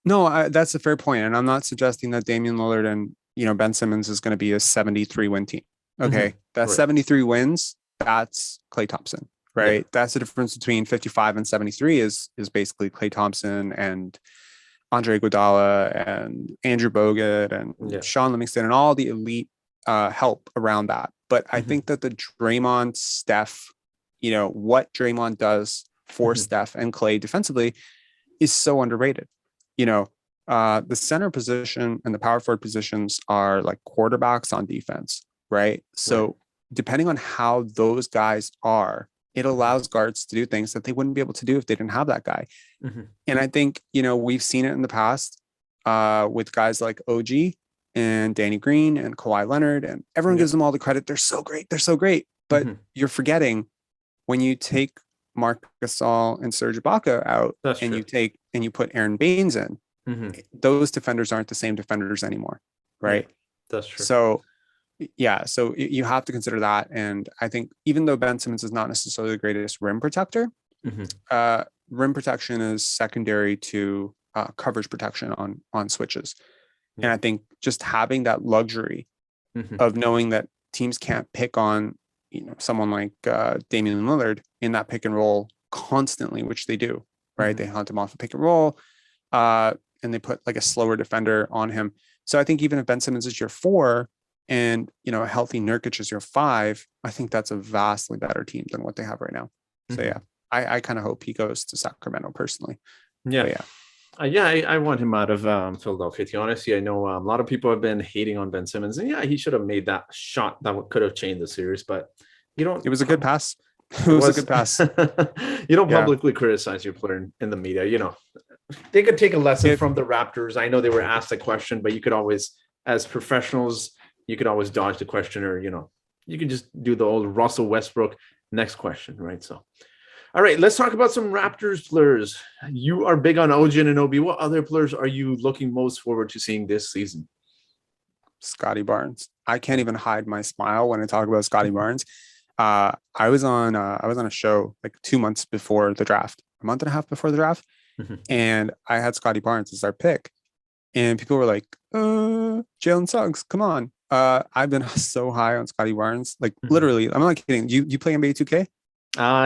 No, that's a fair point. And I'm not suggesting that Damian Lillard and Ben Simmons is going to be a 73 win team. Okay. That 73 wins, that's Klay Thompson, right? That's the difference between 55 and 73 is basically Klay Thompson and Andre Iguodala and Andrew Bogut and Sean Livingston and all the elite help around that. But I think that the Draymond, Steph, what Draymond does for Steph and Clay defensively is so underrated. The center position and the power forward positions are like quarterbacks on defense, right? So depending on how those guys are, it allows guards to do things that they wouldn't be able to do if they didn't have that guy. And I think, we've seen it in the past with guys like OG and Danny Green and Kawhi Leonard, and everyone gives them all the credit. They're so great. They're so great. But you're forgetting when you take Marc Gasol and Serge Ibaka out you put Aaron Baines in, those defenders aren't the same defenders anymore. Right. That's true. So you have to consider that. And I think even though Ben Simmons is not necessarily the greatest rim protector, rim protection is secondary to coverage protection on switches. And I think just having that luxury of knowing that teams can't pick on, someone like Damian Lillard in that pick and roll constantly, which they do, right? They hunt him off a pick and roll and they put like a slower defender on him. So I think even if Ben Simmons is your 4 and, a healthy Nurkic is your 5, I think that's a vastly better team than what they have right now. So I kind of hope he goes to Sacramento personally. I want him out of Philadelphia, to be honest. I know a lot of people have been hating on Ben Simmons, and he should have made that shot that could have changed the series, but it was a good pass. It was a good pass. You don't publicly criticize your player in the media. They could take a lesson from the Raptors. I know they were asked a question, but you could always, as professionals, you could always dodge the question, or you can just do the old Russell Westbrook next question, right? So all right, let's talk about some Raptors players. You are big on OG Anunoby. What other players are you looking most forward to seeing this season? Scottie Barnes. I can't even hide my smile when I talk about Scottie Barnes. I was on a show like 2 months before the draft, a month and a half before the draft, and I had Scottie Barnes as our pick, and people were like, "Jalen Suggs, come on." I've been so high on Scottie Barnes, like literally. I'm not kidding. You play NBA 2K?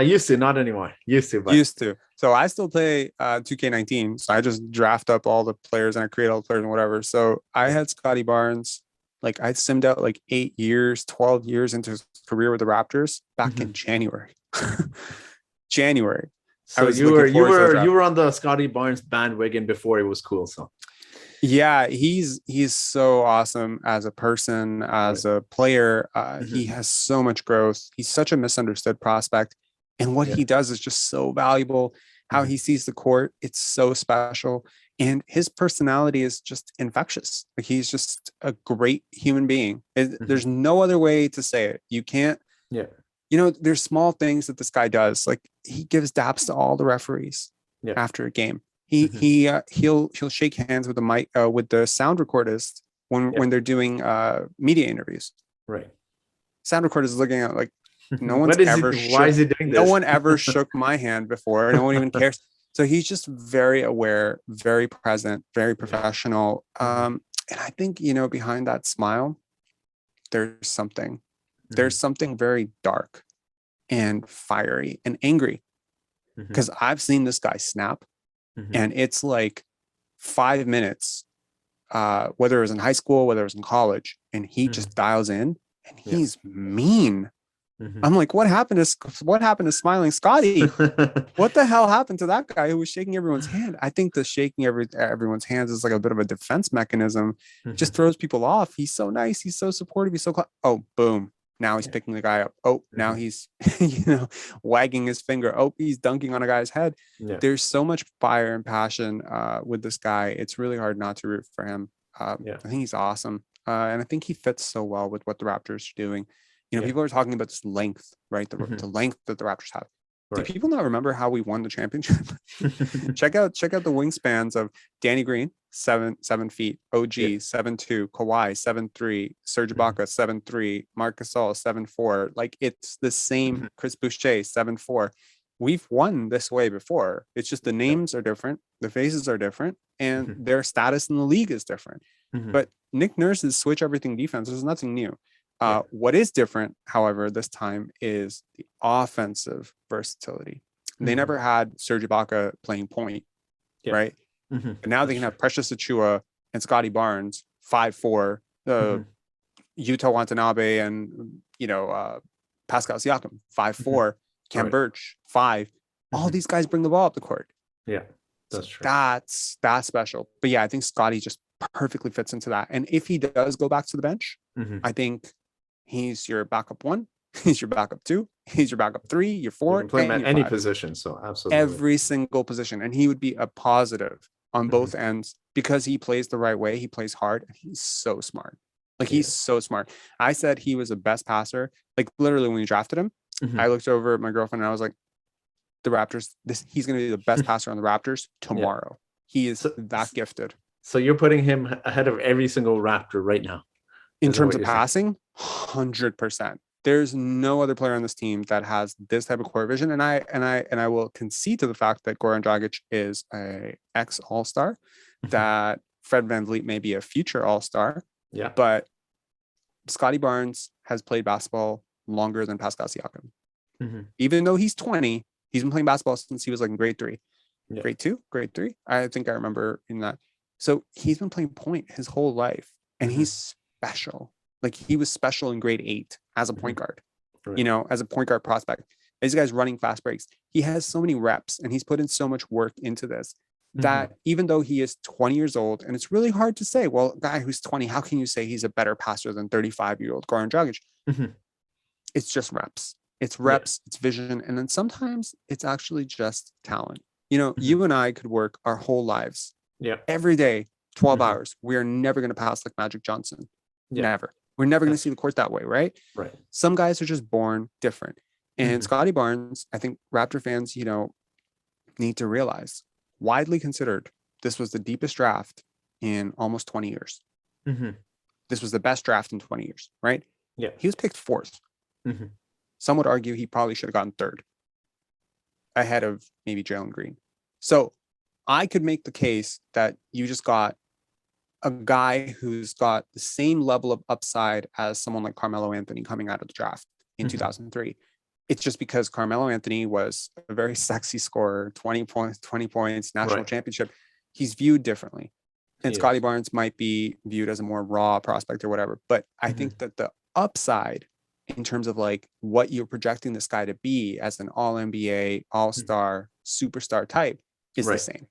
Used to, not anymore. Used to. So I still play 2K19. So I just draft up all the players and I create all the players and whatever. So I had Scottie Barnes. Like I simmed out like 8 years, 12 years into his career with the Raptors back in January. January. So you were on the Scottie Barnes bandwagon before it was cool. So yeah, he's so awesome as a person, as a player. He has so much growth. He's such a misunderstood prospect. And what he does is just so valuable. How he sees the court, it's so special. And his personality is just infectious. Like he's just a great human being. There's no other way to say it. You can't, there's small things that this guy does. Like he gives daps to all the referees after a game. He'll shake hands with the mic with the sound recordist when they're doing media interviews. Right. Sound recordist is looking at like no one's why is he doing this? No one ever shook my hand before. No one even cares. So he's just very aware, very present, very professional. And I think behind that smile, there's something. There's something very dark and fiery and angry. Because I've seen this guy snap. And it's like 5 minutes, whether it was in high school, whether it was in college, and he just dials in and he's mean. I'm like, what happened to smiling Scottie? What the hell happened to that guy who was shaking everyone's hand? I think the shaking everyone's hands is like a bit of a defense mechanism. Just throws people off. He's so nice. He's so supportive. He's so oh, boom. Now he's picking the guy up. Oh, now he's, wagging his finger. Oh, he's dunking on a guy's head. There's so much fire and passion with this guy. It's really hard not to root for him. I think he's awesome. And I think he fits so well with what the Raptors are doing. People are talking about this length, right? The length that the Raptors have. Right. Do people not remember how we won the championship? check out the wingspans of Danny Green, 7 feet, OG 7'2", Kawhi 7'3", Serge Ibaka 7'3", Marc Gasol 7'4". Like it's the same. Chris Boucher 7'4". We've won this way before. It's just the names are different, the faces are different, and their status in the league is different. But Nick Nurse's switch everything defense is nothing new. What is different, however, this time is the offensive versatility. They never had Serge Ibaka playing point, right? But now they can have Precious Achiuwa and Scottie Barnes, 5'4", Yuta Watanabe and Pascal Siakam, 5'4", Cam Right. Birch, 5. All Mhm. these guys bring the ball up the court. Yeah, So that's true. that's special. But yeah, I think Scottie just perfectly fits into that. And if he does go back to the bench, Mhm. I think he's your backup 1, he's your backup 2, he's your backup 3, your You 4, can play him and at your any 5. position, so absolutely. Every single position. And he would be a positive on Mhm. both ends because he plays the right way. He plays hard. And he's so smart. Like he's Yeah. so smart. I said he was the best passer. Like literally when we drafted him, I Mhm. looked over at my girlfriend and I was like, the Raptors, he's gonna be the best passer on the Raptors Yeah. tomorrow. He is So, that gifted. so you're putting him ahead of every single Raptor right now. In Is that terms what of you're saying? passing, 100%. There's no other player on this team that has this type of core vision. And I will concede to the fact that Goran Dragic is a ex All-Star, Mhm. that Fred VanVleet may be a future All-Star, Yeah. but Scottie Barnes has played basketball longer than Pascal Siakam. Mhm. Even though he's 20, he's been playing basketball since he was like in grade 3, Yeah. grade 2, grade 3. I think I remember in that. So he's been playing point his whole life, and Mhm. he's special. Like he was special in grade 8 as a point Mhm. guard, Right. as a point guard prospect. This guy's running fast breaks. He has so many reps and he's put in so much work into this Mhm. that even though he is 20 years old, and it's really hard to say, well, a guy who's 20, how can you say he's a better passer than 35-year-old Goran Dragic? Mhm. It's just reps. It's Yeah. reps, it's vision, and then sometimes it's actually just talent. Mhm. You and I could work our whole lives Yeah. every day, 12 Mhm. hours. We are never going to pass like Magic Johnson. Yeah. Never. We're never going to That's see the court that way, right? right. Some guys are just born different. And Mhm. Scottie Barnes, I think Raptor fans, need to realize, widely considered, this was the deepest draft in almost 20 years. Mhm. This was the best draft in 20 years, right? Yeah. He was picked 4th. Mhm. Some would argue he probably should have gotten 3rd, ahead of maybe Jalen Green. So I could make the case that you just got a guy who's got the same level of upside as someone like Carmelo Anthony coming out of the draft in Mhm. 2003. It's just because Carmelo Anthony was a very sexy scorer, 20 points, national Right. championship. He's viewed differently. And He Scottie is. Barnes might be viewed as a more raw prospect or whatever. But I Mhm. think that the upside in terms of like what you're projecting this guy to be as an all NBA, all Mhm. star, superstar type is the Right. same.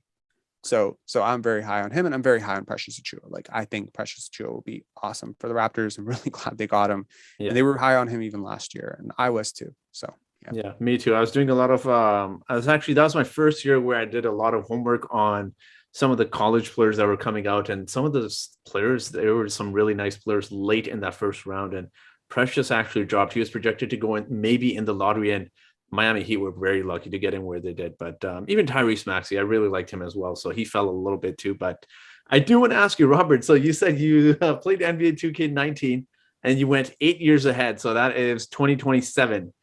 So I'm very high on him, and I'm very high on Precious Achiuwa. Like I think Precious Achiuwa will be awesome for the Raptors. I'm really glad they got him, Yeah. and they were high on him even last year, and I was too. So yeah, Yeah, me too. I was doing a lot of I was actually that was my first year where I did a lot of homework on some of the college players that were coming out, and some of those players, there were some really nice players late in that first round, and Precious actually dropped. He was projected to go in maybe in the lottery, and Miami Heat were very lucky to get him where they did. But even Tyrese Maxey, I really liked him as well, so he fell a little bit too. But I do want to ask you, Robert. So you said you played NBA 2K19 and you went 8 years ahead, so that is 2027.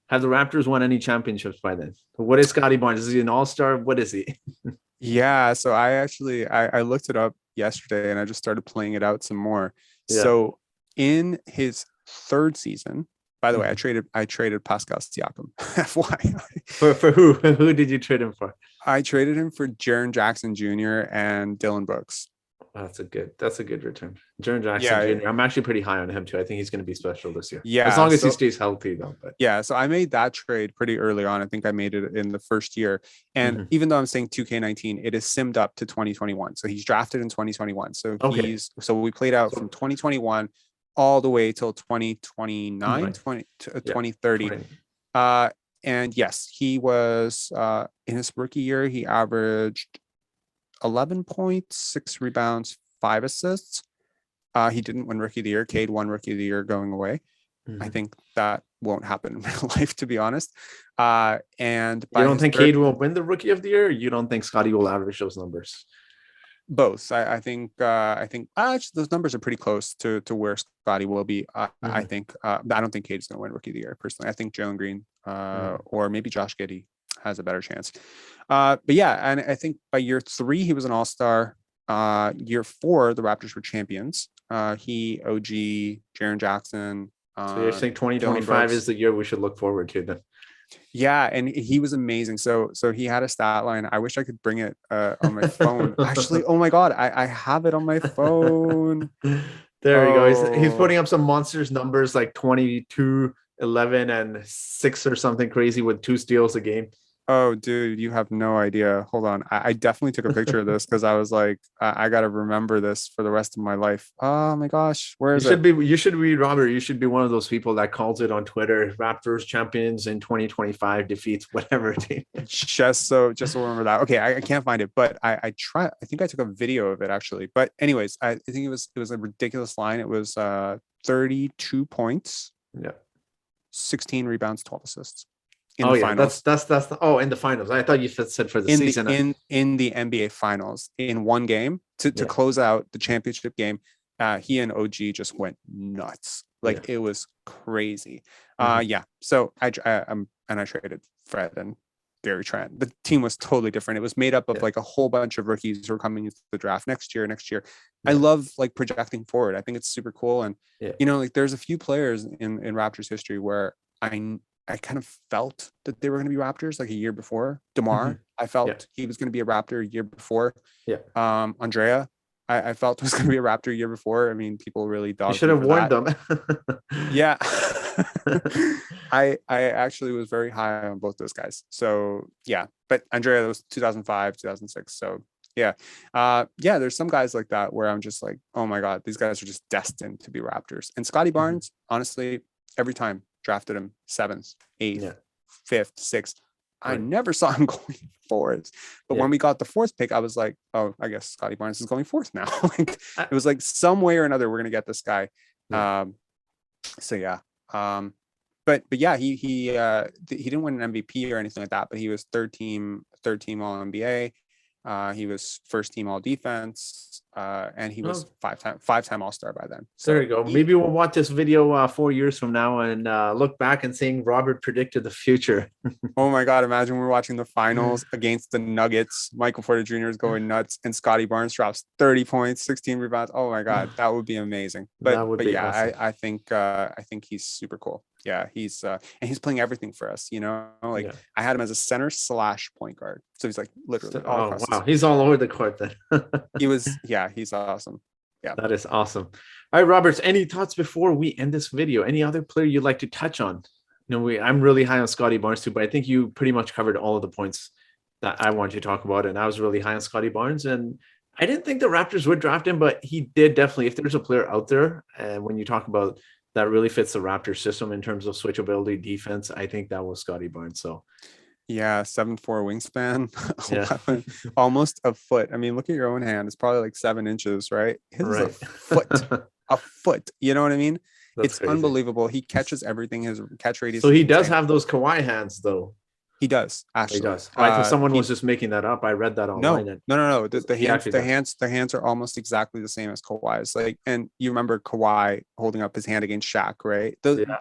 Have the Raptors won any championships by then? What is Scottie Barnes? Is he an all-star? What is he? yeah. So I actually I looked it up yesterday, and I just started playing it out some more. Yeah. So in his 3rd season, by the way, Mhm. I traded Pascal Siakam. FYI. For who? Who did you trade him for? I traded him for Jaren Jackson Jr. and Dylan Brooks. That's a good return. Jaren Jackson Yeah, Jr. I'm actually pretty high on him too. I think he's going to be special this year, as yeah. long as he So stays healthy, though. But yeah, so I made that trade pretty early on. I think I made it in the first year. And Mhm. even though I'm saying 2K19, it is simmed up to 2021. So he's drafted in 2021. Okay, So we played out from so 2021 all the way till 2029, nine, 20 to yeah, 2030. 20. Uh, and yes, he was in his rookie year, he averaged 11 points, 6 rebounds, 5 assists. He didn't win rookie of the year. Cade won rookie of the year going away. I Mhm. think that won't happen in real life, to be honest. And You by don't his think third, Cade will win the Rookie of the Year? Or you don't think Scotty will average those numbers? both. I think actually those numbers are pretty close to where Scottie will be. I Mhm. think I don't think Cade's going to win Rookie of the Year personally. I think Jalen Green Mhm. or maybe Josh Giddey has a better chance. But yeah, and I think by year 3 he was an All Star. Year 4 the Raptors were champions. He, OG, Jaren Jackson, So you're saying Dylan 2025 Brooks. is the year we should look forward to then? Yeah, and he was amazing. So he had a stat line. I wish I could bring it on my phone. Actually, oh my god, I have it on my phone. There we go. He's Oh, putting up some monsters numbers like 22 11 and 6 or something crazy with 2 steals a game. Oh, dude, you have no idea. Hold on. I definitely took a picture of this because I was like, I got to remember this for the rest of my life. Oh my gosh, where is it? You should be Robert. You should be one of those people that calls it on Twitter. Raptors champions in 2025 defeats whatever team. Just so remember that. Okay, I can't find it, but I try. I think I took a video of it actually. But anyways, I think it was a ridiculous line. It was 32 points, Yeah. 16 rebounds, 12 assists in Oh the yeah, finals. that's the in the finals. I thought you said for the in season. the in the NBA finals in one game to Yeah. close out the championship game. He and OG just went nuts. Like Yeah. it was crazy. Mhm. Yeah. So I traded Fred and Gary Trent. The team was totally different. It was made up of Yeah. like a whole bunch of rookies who are coming into the draft next year. I Yeah. love like projecting forward. I think it's super cool. And Yeah. like there's a few players in Raptors history where I kind of felt that they were going to be Raptors like a year before. Mhm. DeMar, I Yeah. felt he was going to be a Raptor a year before. Yeah. Andrea, I felt was going to be a Raptor a year before. I mean, people really You dogged should me have for warned that. them. Yeah. I actually was very high on both those guys. So yeah, but Andrea was 2005, 2006. So yeah. Yeah, there's some guys like that where I'm just like, oh my God, these guys are just destined to be Raptors. And Scottie Mhm. Barnes, honestly, every time drafted him 7th, 8th, Yeah. 5th, 6th. I Right. never saw him going 4th. But Yeah. when we got the 4th pick, I was like, oh, I guess Scottie Barnes is going 4th now. Like I- it was like some way or another, we're gonna get this guy. Yeah. So yeah. But yeah, he didn't win an MVP or anything like that, but he was third team all NBA. He was first team all defense, and he was Well, five-time all-star by then. there So you go. Maybe we'll watch this video 4 years from now and look back and saying Robert predicted the future. oh my God, imagine we're watching the finals against the Nuggets. Michael Porter Jr. is going nuts, and Scottie Barnes drops 30 points, 16 rebounds. Oh my God, that would be amazing. That would But be yeah, awesome. I think he's super cool. Yeah, he's and he's playing everything for us. Like Yeah. I had him as a center / point guard, so he's like literally all Oh across. wow, he's all over the court then. He's awesome. Yeah. That is awesome. All right, Roberts, any thoughts before we end this video? Any other player you'd like to touch on? I'm really high on Scottie Barnes too, but I think you pretty much covered all of the points that I wanted to talk about. And I was really high on Scottie Barnes. And I didn't think the Raptors would draft him, but he did definitely. If there's a player out there, and when you talk about that really fits the Raptors system in terms of switchability defense, I think that was Scottie Barnes. So Yeah, 7'4" wingspan, yeah. 11, almost a foot. I mean, look at your own hand. It's probably like 7 inches, right? His is a Right. foot, a foot. You know what I mean? That's It's crazy. unbelievable. He catches everything. His catch radius So is he does insane. have those Kawhi hands, though. He does He actually. does. Oh, I thought someone He was just making that up. I read that online. no, And no, no, no. The he hands, actually does. the hands are almost exactly the same as Kawhi's. Like, and you remember Kawhi holding up his hand against Shaq, right? Yeah.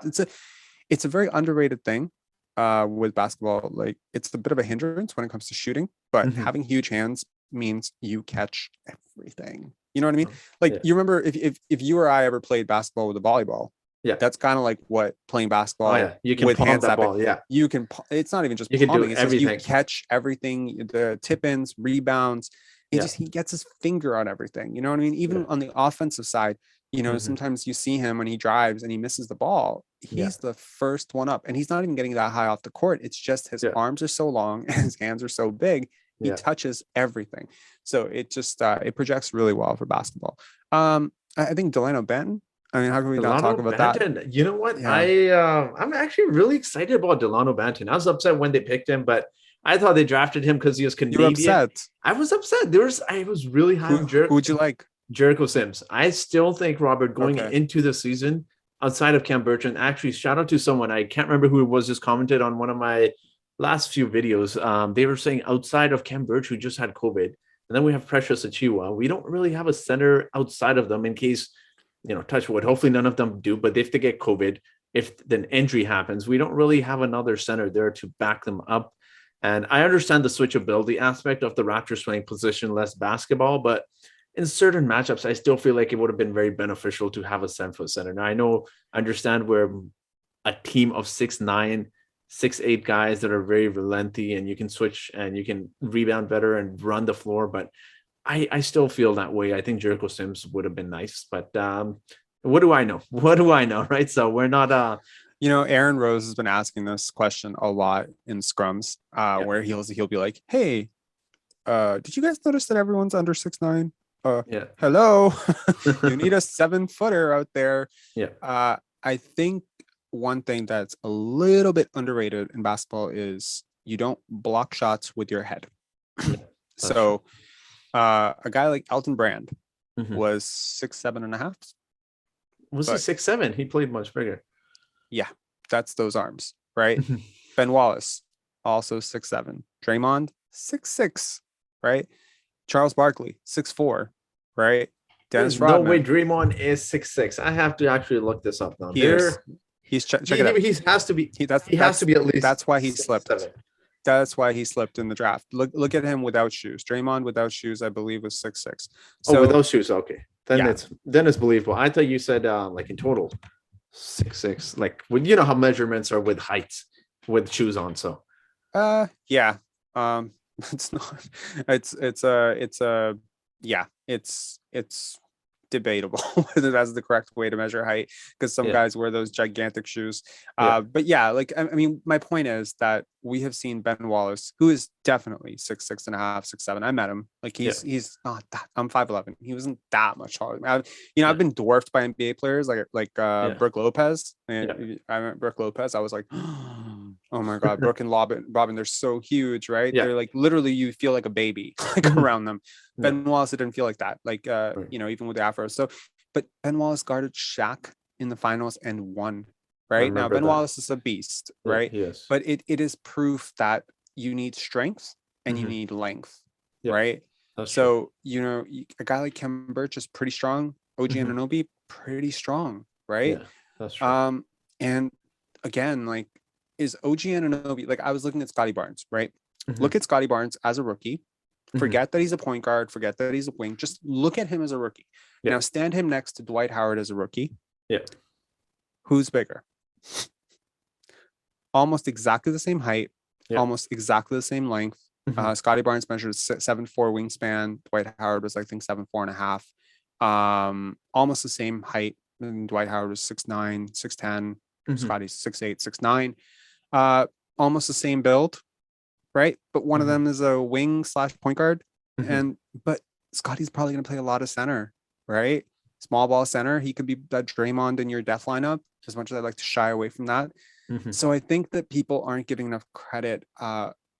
It's a very underrated thing with basketball. Like, it's a bit of a hindrance when it comes to shooting, but Mhm. having huge hands means you catch everything. You know what I mean? Oh, Like, yeah. you remember if you or I ever played basketball with a volleyball, Yeah. that's kind of like what playing basketball Oh yeah. You can with palm hands that that big. ball. Yeah. You can. It's not even just You can do palming. It's just you everything. catch everything. The tip-ins, rebounds. Yeah. He gets his finger on everything. You know what I mean? Even Yeah. on the offensive side, Mhm. sometimes you see him when he drives and he misses the ball. Yeah. He's the first one up, and he's not even getting that high off the court. It's just his Yeah. arms are so long and his hands are so big. He Yeah. touches everything. So it just it projects really well for basketball. I think Delano Benton. I mean, how can we not talk Delano about that? Benton. You know what? Yeah. I'm actually really excited about Delano Benton. I was upset when they picked him, but I thought they drafted him because he was You were Canadian. upset. I was upset. I was really high on Who would you like? Jericho Sims. I still think Robert going Okay. into the season outside of Cam Bertrand. Actually, shout out to someone. I can't remember who it was, just commented on one of my last few videos. They were saying outside of Cam Bertrand, who just had COVID, and then we have Precious Achiuwa. We don't really have a center outside of them in case, touch wood. Hopefully none of them do, but if they get COVID, if an injury happens, we don't really have another center there to back them up. And I understand the switchability aspect of the Raptors playing positionless basketball, but in certain matchups, I still feel like it would have been very beneficial to have a 7-foot center. Now, I understand we're a team of 6'9", 6'8" guys that are very relenty, and you can switch and you can rebound better and run the floor, but I still feel that way. I think Jericho Sims would have been nice, but what do I know? What do I know, right? So we're not Aaron Rose has been asking this question a lot in scrums, Yeah. where he'll be like, "Hey, did you guys notice that everyone's under 6'9"? Yeah. Hello, you need a 7-footer out there." Yeah. I think one thing that's a little bit underrated in basketball is you don't block shots with your head. Yeah. That's true. So, a guy like Elton Brand Mhm. was 6'7.5", Was he but 6'7"? He played much bigger. yeah, that's those arms, right? Ben Wallace, also 6'7". Draymond, 6'6", right? Charles Barkley, 6'4", right? There's Dennis no way Rodman, Draymond is 6'6". I have to actually look this up now. he is. Check it out. He has to be He that's he has to that's be at least that's why he six, slipped. seven. That's why he slipped in the draft. Look at him without shoes. Draymond without shoes, I believe, was 6'6". Oh, with So those shoes, okay. yeah, Then it's believable. I thought you said like in total 6'6". Like when you know how measurements are with heights with shoes on. So yeah. It's not. It's yeah. It's debatable whether that's the correct way to measure height, because some yeah, guys wear those gigantic shoes. yeah, But yeah, like I mean, my point is that we have seen Ben Wallace, who is definitely 6'6.5", 6'7". I met him. Like yeah, he's not that. I'm 5'11". He wasn't that much taller. yeah, I've been dwarfed by NBA players like yeah, Brooke Lopez. yeah. I met Brooke Lopez. I was like, oh my god, Brooke and Robin, they're so huge, right? Yeah. They're like literally you feel like a baby like Mhm. around them. Yeah. Ben Wallace didn't feel like that. Like Right. even with the Afro. So, but Ben Wallace guarded Shaq in the finals and won. I Right now, remember Ben that. Wallace is a beast, Yeah, right? he is. But it is proof that you need strength and you Hmm. need length, Yeah, right? that's true. So a guy like Kem Birch is pretty strong. OG Hmm. Anunoby pretty strong, right? Yeah, that's true. And again, like, is OG Anunoby, like, I was looking at Scottie Barnes, right? Hmm. Look at Scottie Barnes as a rookie. Hmm. Forget that he's a point guard. Forget that he's a wing. Just look at him as a rookie. Yeah, Now stand him next to Dwight Howard as a rookie. yeah. Who's bigger? Almost exactly the same height, Yeah. almost exactly the same length. Hmm. Scottie Barnes measured 7'4" wingspan. Dwight Howard was, I think, 7'4.5". Almost the same height. And Dwight Howard was 6'9", 6'10". Hmm. Scottie's 6'8", 6'9". Almost the same build, right? But one of Hmm. them is a wing slash point guard. Hmm. But Scotty's probably going to play a lot of center, right? Small ball center. He could be that Draymond in your death lineup, as much as I like to shy away from that. Hmm. So I think that people aren't giving enough credit.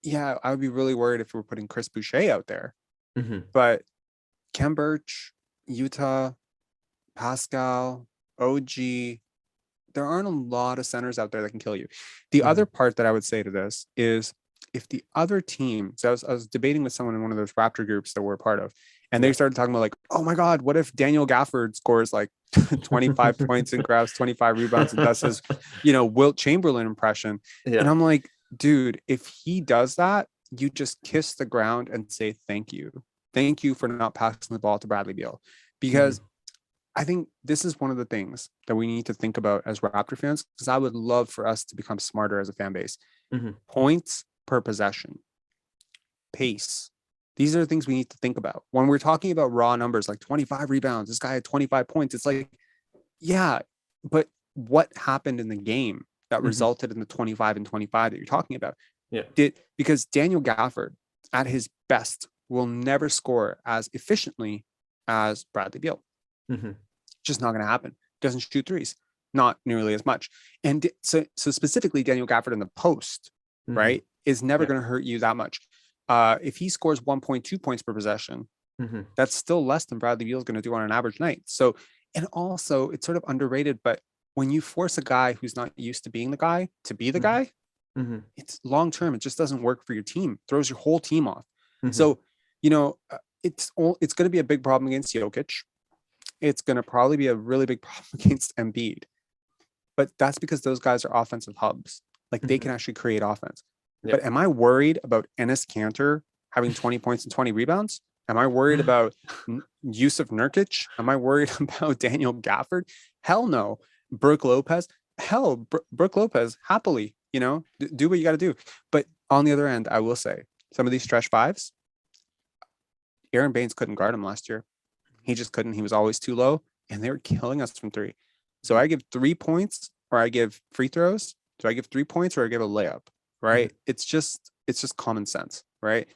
Yeah, I would be really worried if we were putting Chris Boucher out there. Hmm. But Kem Birch, Utah, Pascal, OG, there aren't a lot of centers out there that can kill you. The Hmm. other part that I would say to this is, if the other team, so I was debating with someone in one of those Raptor groups that we're a part of, and they Yeah. started talking about, like, oh my God, what if Daniel Gafford scores like 25 points and grabs 25 rebounds and does his, Wilt Chamberlain impression? And Yeah. I'm like, dude, if he does that, you just kiss the ground and say, thank you. Thank you for not passing the ball to Bradley Beal. Because Hmm. I think this is one of the things that we need to think about as Raptor fans, because I would love for us to become smarter as a fan base. Hmm. Points per possession, pace. These are the things we need to think about. When we're talking about raw numbers like 25 rebounds, this guy had 25 points. It's like, yeah, but what happened in the game that Hmm. resulted in the 25 and 25 that you're talking about? Yeah. Because Daniel Gafford at his best will never score as efficiently as Bradley Beal. Hmm. Just not going to happen. Doesn't shoot threes, not nearly as much. And so specifically, Daniel Gafford in the post, Hmm. right, is never Yeah. going to hurt you that much. If he scores 1.2 points per possession, Hmm. that's still less than Bradley Beal is going to do on an average night. So, and also it's sort of underrated, but when you force a guy who's not used to being the guy to be the guy, Hmm. it's long term. It just doesn't work for your team. Throws your whole team off. Hmm. So, it's going to be a big problem against Jokic. It's going to probably be a really big problem against Embiid. But that's because those guys are offensive hubs. Like, they Hmm. can actually create offense. Yeah. But am I worried about Enes Kanter having 20 points and 20 rebounds? Am I worried about Yusuf Nurkic? Am I worried about Daniel Gafford? Hell no. Brooke Lopez? Hell, Brooke Lopez, happily, do what you got to do. But on the other end, I will say, some of these stretch fives, Aaron Baines couldn't guard him last year. He just couldn't. He was always too low, and they were killing us from three. So I give 3 points or I give free throws? Do I give 3 points or I give a layup? Right? Mhm. It's just common sense, right?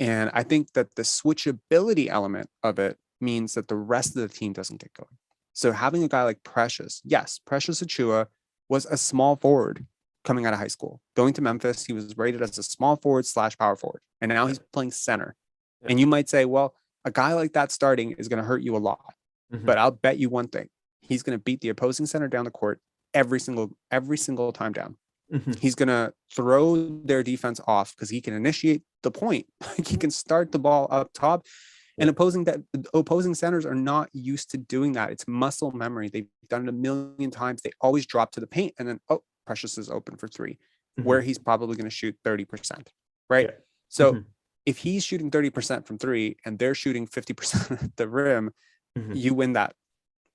And I think that the switchability element of it means that the rest of the team doesn't get going. So having a guy like Precious, yes, Precious Achua was a small forward coming out of high school. Going to Memphis, he was rated as a small forward slash power forward. And now Yeah. he's playing center. Yeah. And you might say, well, a guy like that starting is going to hurt you a lot. Mhm. But I'll bet you one thing. He's going to beat the opposing center down the court every single time down. Mhm. He's going to throw their defense off because he can initiate the point. He can start the ball up top. And Yeah. opposing centers are not used to doing that. It's muscle memory. They've done it a million times. They always drop to the paint and then, oh, Precious is open for three, where Mhm. he's probably going to shoot 30%. Right. Yeah. So Mhm. if he's shooting 30% from three and they're shooting 50% at the rim, Mhm. you win that.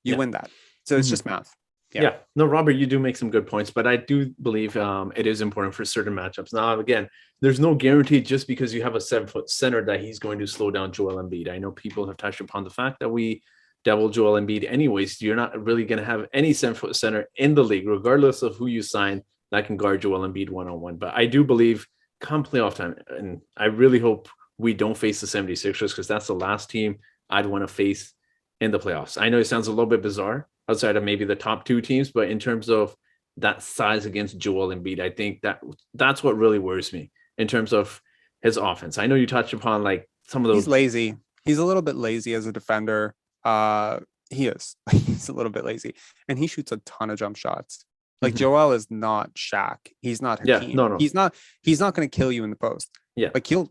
You Yeah. win that. So it's Mhm. just math. Yeah. Yeah, no, Robert, you do make some good points, but I do believe it is important for certain matchups. Now, again, there's no guarantee just because you have a 7 foot center that he's going to slow down Joel Embiid. I know people have touched upon the fact that we double Joel Embiid anyways. You're not really going to have any 7 foot center in the league, regardless of who you sign, that can guard Joel Embiid 1-on-1. But I do believe come playoff time, and I really hope we don't face the 76ers because that's the last team I'd want to face in the playoffs. I know it sounds a little bit bizarre outside of maybe the top two teams, but in terms of that size against Joel Embiid, I think that's what really worries me in terms of his offense. I know you touched upon like some of He's those. lazy. He's a little bit lazy as a defender. Uh, he is. He's a little bit lazy, and he shoots a ton of jump shots. Like Mhm. Joel is not Shaq. He's not Yeah, Hakeem. no, no, He's not. He's not going to kill you in the post. yeah, Like he'll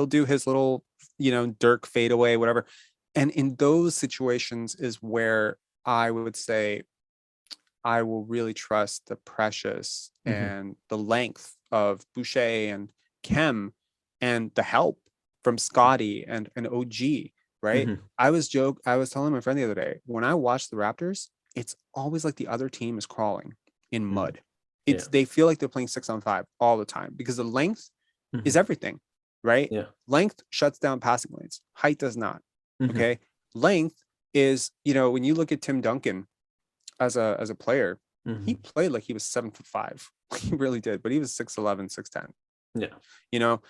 do his little Dirk fadeaway whatever, and in those situations is where I would say I will really trust the Precious hmm, and the length of Boucher and Kem and the help from Scottie and OG, right? hmm, I was telling my friend the other day, when I watch the Raptors, it's always like the other team is crawling in hmm, mud. yeah, They feel like they're playing 6-on-5 all the time because the length is hmm, everything, right? yeah, Length shuts down passing lanes. Height does not. hmm, Okay. Length is, when you look at Tim Duncan as a player, he hmm, played like he was 7'5". He really did, but he was 6'11", 6'10". yeah, You know,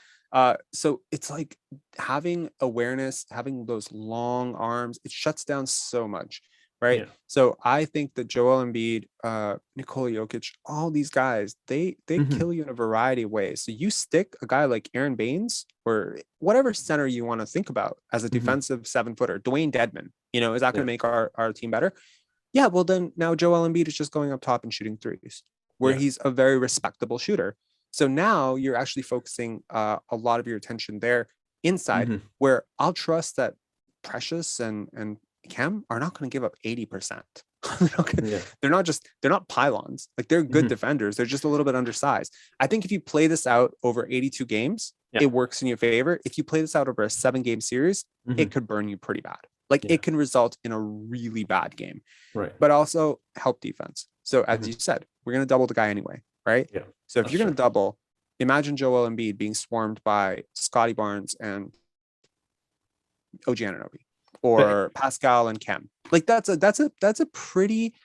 so it's like having awareness, having those long arms, it shuts down so much, right? yeah, So I think that Joel Embiid, Nikola Jokic, all these guys, they hmm, kill you in a variety of ways. So you stick a guy like Aaron Baines or whatever center you want to think about as a hmm, defensive 7-footer, Dwayne Dedman, is that going yeah, to make our team better? Yeah, well then now Joel Embiid is just going up top and shooting threes, where yeah, he's a very respectable shooter. So now you're actually focusing a lot of your attention there inside, hmm, where I'll trust that Precious and Cam are not going to give up 80%. they're not gonna, yeah, they're not pylons. Like they're good hmm, defenders. They're just a little bit undersized. I think if you play this out over 82 games, yeah, it works in your favor. If you play this out over a 7-game series, hmm, it could burn you pretty bad. Like yeah, it can result in a really bad game, right, but also help defense. So as hmm, you said, we're going to double the guy anyway, right? yeah, So if that's you're going true. to double, imagine Joel Embiid being swarmed by Scottie Barnes and OG Anunoby But or Pascal and Kem. Like that's a pretty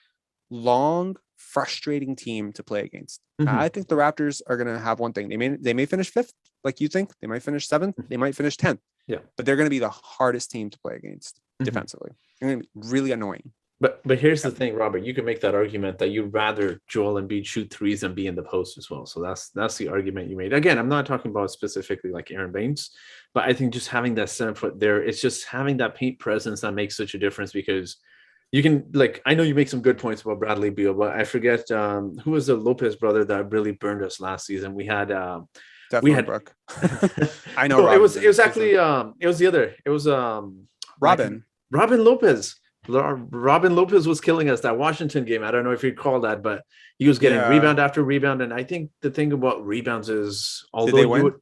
long, frustrating team to play against. I mhm, think the Raptors are going to have one thing. They may finish fifth, like you think. They might finish seventh. They might finish 10th, yeah. but they're going to be the hardest team to play against Mhm. defensively. They're going to be really annoying. But here's Yeah. the thing, Robert. You can make that argument that you'd rather Joel Embiid shoot threes than be in the post as well. So that's the argument you made. Again, I'm not talking about specifically like Aaron Baines, but I think just having that 7 foot there, it's just having that paint presence that makes such a difference because you can like I know you make some good points about Bradley Beal, but I forget who was the Lopez brother that really burned us last season. We Definitely had Brooke. I know no, Robin it was Burns. actually it was the other. It was why can Robin. Robin Lopez. Robin Lopez was killing us that Washington game. I don't know if you recall that, but he was getting Yeah. rebound after rebound. And I think the thing about rebounds is, Did although they you win? would,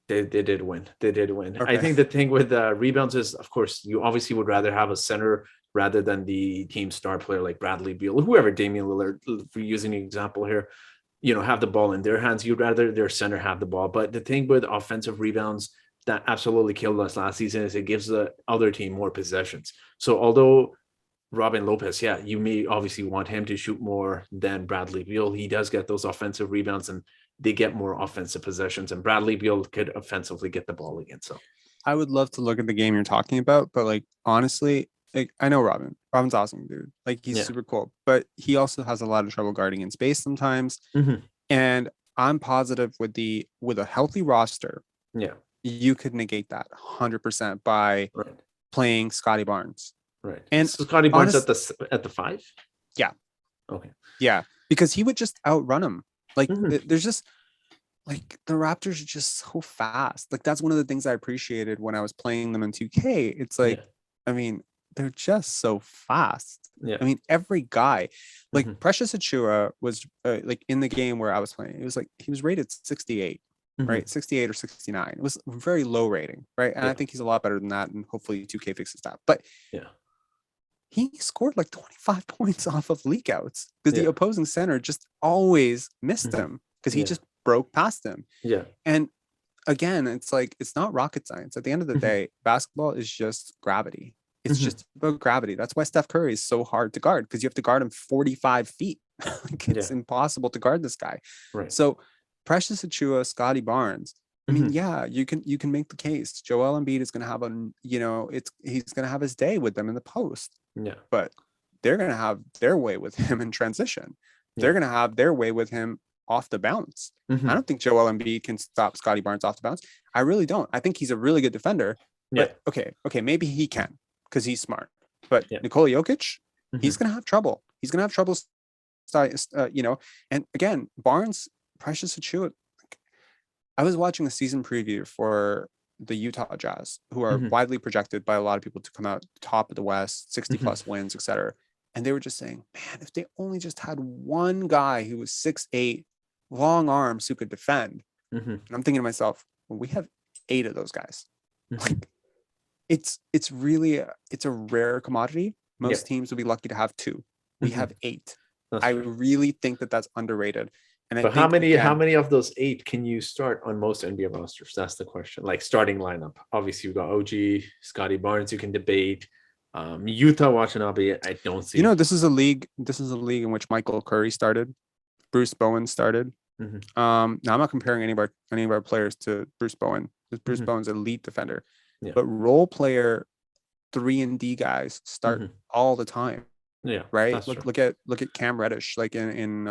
they did win. They did win. I Okay. think the thing with rebounds is, of course, you obviously would rather have a center rather than the team star player like Bradley Beal or whoever, Damian Lillard, for using an example here, have the ball in their hands. You'd rather their center have the ball. But the thing with offensive rebounds that absolutely killed us last season is it gives the other team more possessions. So although Robin Lopez, yeah, you may obviously want him to shoot more than Bradley Beal. He does get those offensive rebounds and they get more offensive possessions, and Bradley Beal could offensively get the ball again. So I would love to look at the game you're talking about, but like honestly, like I know Robin. Robin's awesome, dude. Like he's yeah. super cool, but he also has a lot of trouble guarding in space sometimes. Mm-hmm. And I'm positive with a healthy roster, Yeah. you could negate that 100% by Right. playing Scottie Barnes. Right. And So Scottie Barnes honest, at the 5? yeah, Okay. yeah, because he would just outrun him. Like Mm-hmm. there's just like the Raptors are just so fast. Like that's one of the things I appreciated when I was playing them in 2K. It's like, Yeah. I mean, they're just so fast. Yeah. I mean, every guy, like Mm-hmm. Precious Achua was like in the game where I was playing, it was like he was rated 68, Mm-hmm. right? 68 or 69. It was a very low rating, right? And I Yeah. think he's a lot better than that. And hopefully 2K fixes that. But Yeah. he scored like 25 points off of leak outs because the Yeah. opposing center just always missed Mm-hmm. him because he Yeah. just broke past him. Yeah. And again, it's like it's not rocket science. At the end of the Mm-hmm. day, basketball is just gravity. It's Mm-hmm. just about gravity. That's why Steph Curry is so hard to guard because you have to guard him 45 feet. Like it's Yeah. impossible to guard this guy. Right. So Precious Achua, Scottie Barnes. I mean, Mm-hmm. yeah, you can make the case. Joel Embiid is going to have he's going to have his day with them in the post, Yeah. but they're going to have their way with him in transition. They're Yeah. going to have their way with him off the bounce. Mm-hmm. I don't think Joel Embiid can stop Scottie Barnes off the bounce. I really don't. I think he's a really good defender. Yeah. But okay, maybe he can because he's smart. But Yeah. Nikola Jokic, he's Mm-hmm. going to have trouble. He's going to have trouble, And again, Barnes, Precious Achua. I was watching a season preview for the Utah Jazz, who are Mm-hmm. widely projected by a lot of people to come out top of the West, 60 Mm-hmm. plus wins, etc. And they were just saying, man, if they only just had one guy who was 6'8", long arms who could defend. Mm-hmm. And I'm thinking to myself, well, we have 8 of those guys. Mm-hmm. Like it's really it's a rare commodity. Yeah. Most teams would be lucky to have 2. We Mm-hmm. have 8. That's I true. really think that that's underrated. And I But think how again, many of those 8 can you start on most NBA rosters? That's the question. Like starting lineup. Obviously, you've got OG, Scottie Barnes. You can debate. Utah Watanabe. I don't see. this is a league. This is a league in which Michael Curry started, Bruce Bowen started. Mm-hmm. Now I'm not comparing any of our players to Bruce Bowen, because Bruce Mm-hmm. Bowen's an elite defender. Yeah. But role player 3-and-D guys start Mm-hmm. all the time, Yeah. right? That's true. Look at Cam Reddish, like in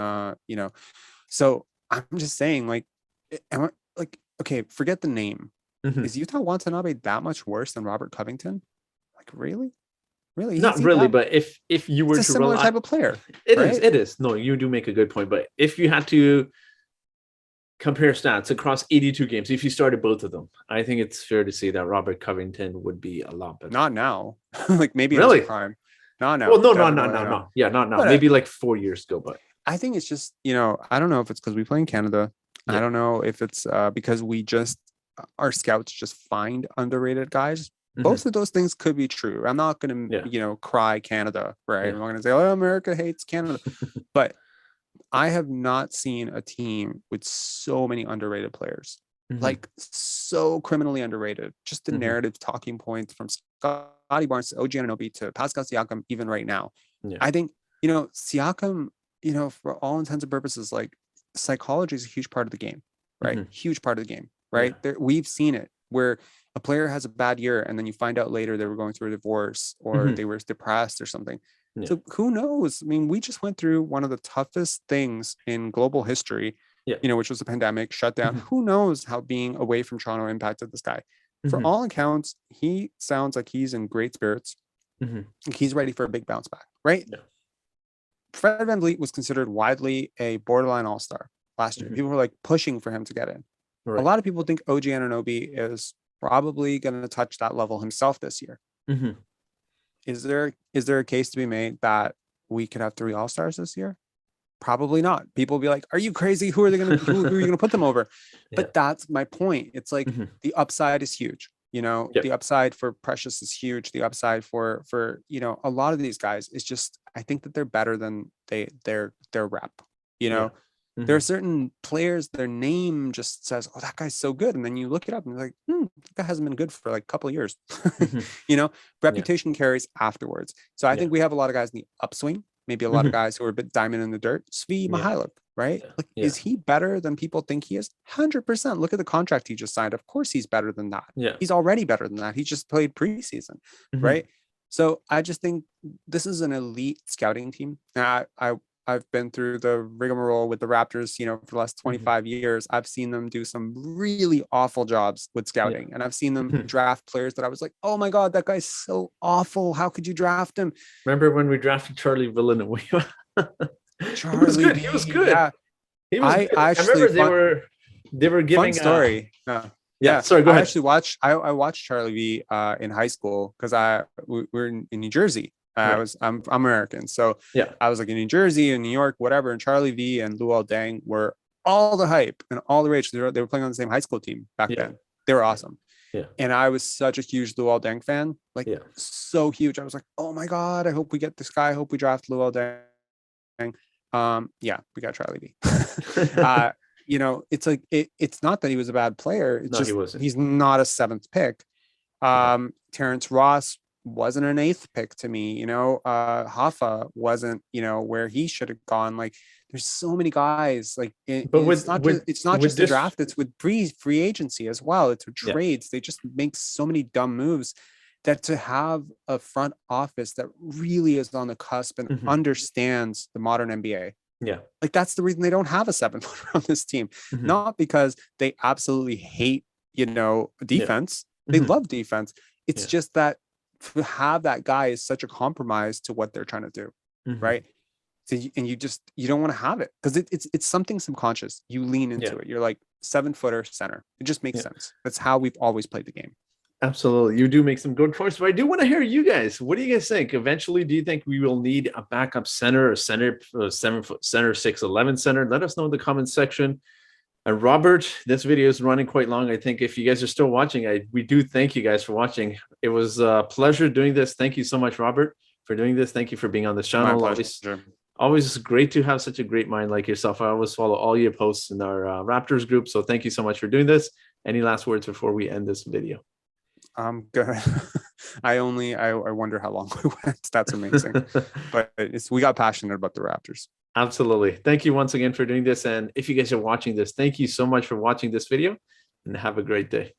So I'm just saying, like, okay, forget the name. Mm-hmm. Is Utah Watanabe that much worse than Robert Covington? Like, really? Really? Not really, but if you were it's a to similar rely, type of player. it right? is. It is. No, you do make a good point. But if you had to compare stats across 82 games, if you started both of them, I think it's fair to say that Robert Covington would be a lot better. Not now. Like maybe in Really? his prime. Not now. Well, no, Definitely not. no. Yeah, not now. But, Maybe like 4 years ago, but I think it's just, I don't know if it's because we play in Canada. Yeah. I don't know if it's because our scouts just find underrated guys. Mhm. Both of those things could be true. I'm not going to, Yeah. cry Canada, right? Yeah. I'm not going to say, oh, America hates Canada. But I have not seen a team with so many underrated players, Mhm. like so criminally underrated. Just the Mhm. narrative talking points from Scottie Barnes to OG Anunoby to Pascal Siakam, even right now. Yeah. I think, Siakam, for all intents and purposes, like psychology is a huge part of the game, right? Mhm. Huge part of the game, right? Yeah. We've seen it where a player has a bad year and then you find out later they were going through a divorce or Mhm. they were depressed or something. Yeah. So who knows? I mean, we just went through one of the toughest things in global history, Yeah. which was the pandemic shutdown. Mhm. Who knows how being away from Toronto impacted this guy? For Mhm. all accounts, he sounds like he's in great spirits. Mhm. Like he's ready for a big bounce back, right? Yeah. Fred VanVleet was considered widely a borderline all-star last year. Mhm. People were like pushing for him to get in. Right. A lot of people think OG Anunoby is probably going to touch that level himself this year. Mhm. Is there a case to be made that we could have 3 all-stars this year? Probably not. People will be like, "Are you crazy? Who are they going to who are you going to put them over?" Yeah. But that's my point. It's like Mhm. the upside is huge. Yep. The upside for Precious is huge. The upside for a lot of these guys is just, I think that they're better than their rep. Yeah. There are Mhm. certain players, their name just says, "Oh, that guy's so good," and then you look it up and you're like, guy hasn't been good for like a couple of years. Mhm. You know, Yeah. reputation carries afterwards. So I Yeah. think we have a lot of guys in the upswing, maybe a lot of Mhm. guys who are a bit diamond in the dirt. Svi Yeah. Mihailovic, right? Yeah. Like, Yeah. is he better than people think he is? 100%. Look at the contract he just signed. Of course he's better than that. Yeah. He's already better than that. He just played preseason, Mhm. right? So I just think this is an elite scouting team. Now, I've been through the rigmarole with the Raptors, you know, for the last Mhm. 25 years. I've seen them do some really awful jobs with Yeah. scouting. And I've seen them Mhm. draft players that I was like, oh my God, that guy's so awful. How could you draft him? Remember when we drafted Charlie Villanueva? He was Charlie good. He was V. good. Yeah. He was I good. I actually remember they were fun giving story. yeah, Yeah. sorry, go I ahead. actually watched I watched Charlie V in high school because we're in New Jersey. Right. I'm American. So Yeah. I was like in New Jersey and New York, whatever. And Charlie V and Luol Deng were all the hype and all the rage. They were playing on the same high school team back Yeah. then. They were awesome. Yeah. And I was such a huge Luol Deng fan, like Yeah. so huge. I was like, oh my God, I hope we get this guy. I hope we draft Luol Deng. Yeah, we got Charlie V. You know, it's like it's not that he was a bad player. It's No, he just wasn't. he's not a seventh pick. Yeah. Terrence Ross wasn't an eighth pick to me. You know, Hoffa wasn't, you know, where he should have gone. Like, there's so many guys. Like, But it's not with just the this, draft. It's with free agency as well. It's with yeah. trades. They just make so many dumb moves that to have a front office that really is on the cusp and Mhm. understands the modern NBA. Yeah. Like, that's the reason they don't have a 7-footer on this team. Mhm. Not because they absolutely hate, you know, defense. They Mhm. love defense. It's Yeah. just that to have that guy is such a compromise to what they're trying to do, Mhm. right? So you don't want to have it because it's something subconscious. You lean into Yeah. it. You're like 7-footer center. It just makes Yeah. sense. That's how we've always played the game. Absolutely. You do make some good points, but I do want to hear you guys. What do you guys think? Eventually, do you think we will need a backup center, a 7-foot center, 6'11" center? Let us know in the comments section. And Robert, this video is running quite long. I think if you guys are still watching, we do thank you guys for watching. It was a pleasure doing this. Thank you so much, Robert, for doing this. Thank you for being on this My channel. pleasure. Always great to have such a great mind like yourself. I always follow all your posts in our Raptors group. So thank you so much for doing this. Any last words before we end this video? Good. I wonder how long we went. That's amazing. But we got passionate about the Raptors. Absolutely. Thank you once again for doing this. And if you guys are watching this, thank you so much for watching this video and have a great day.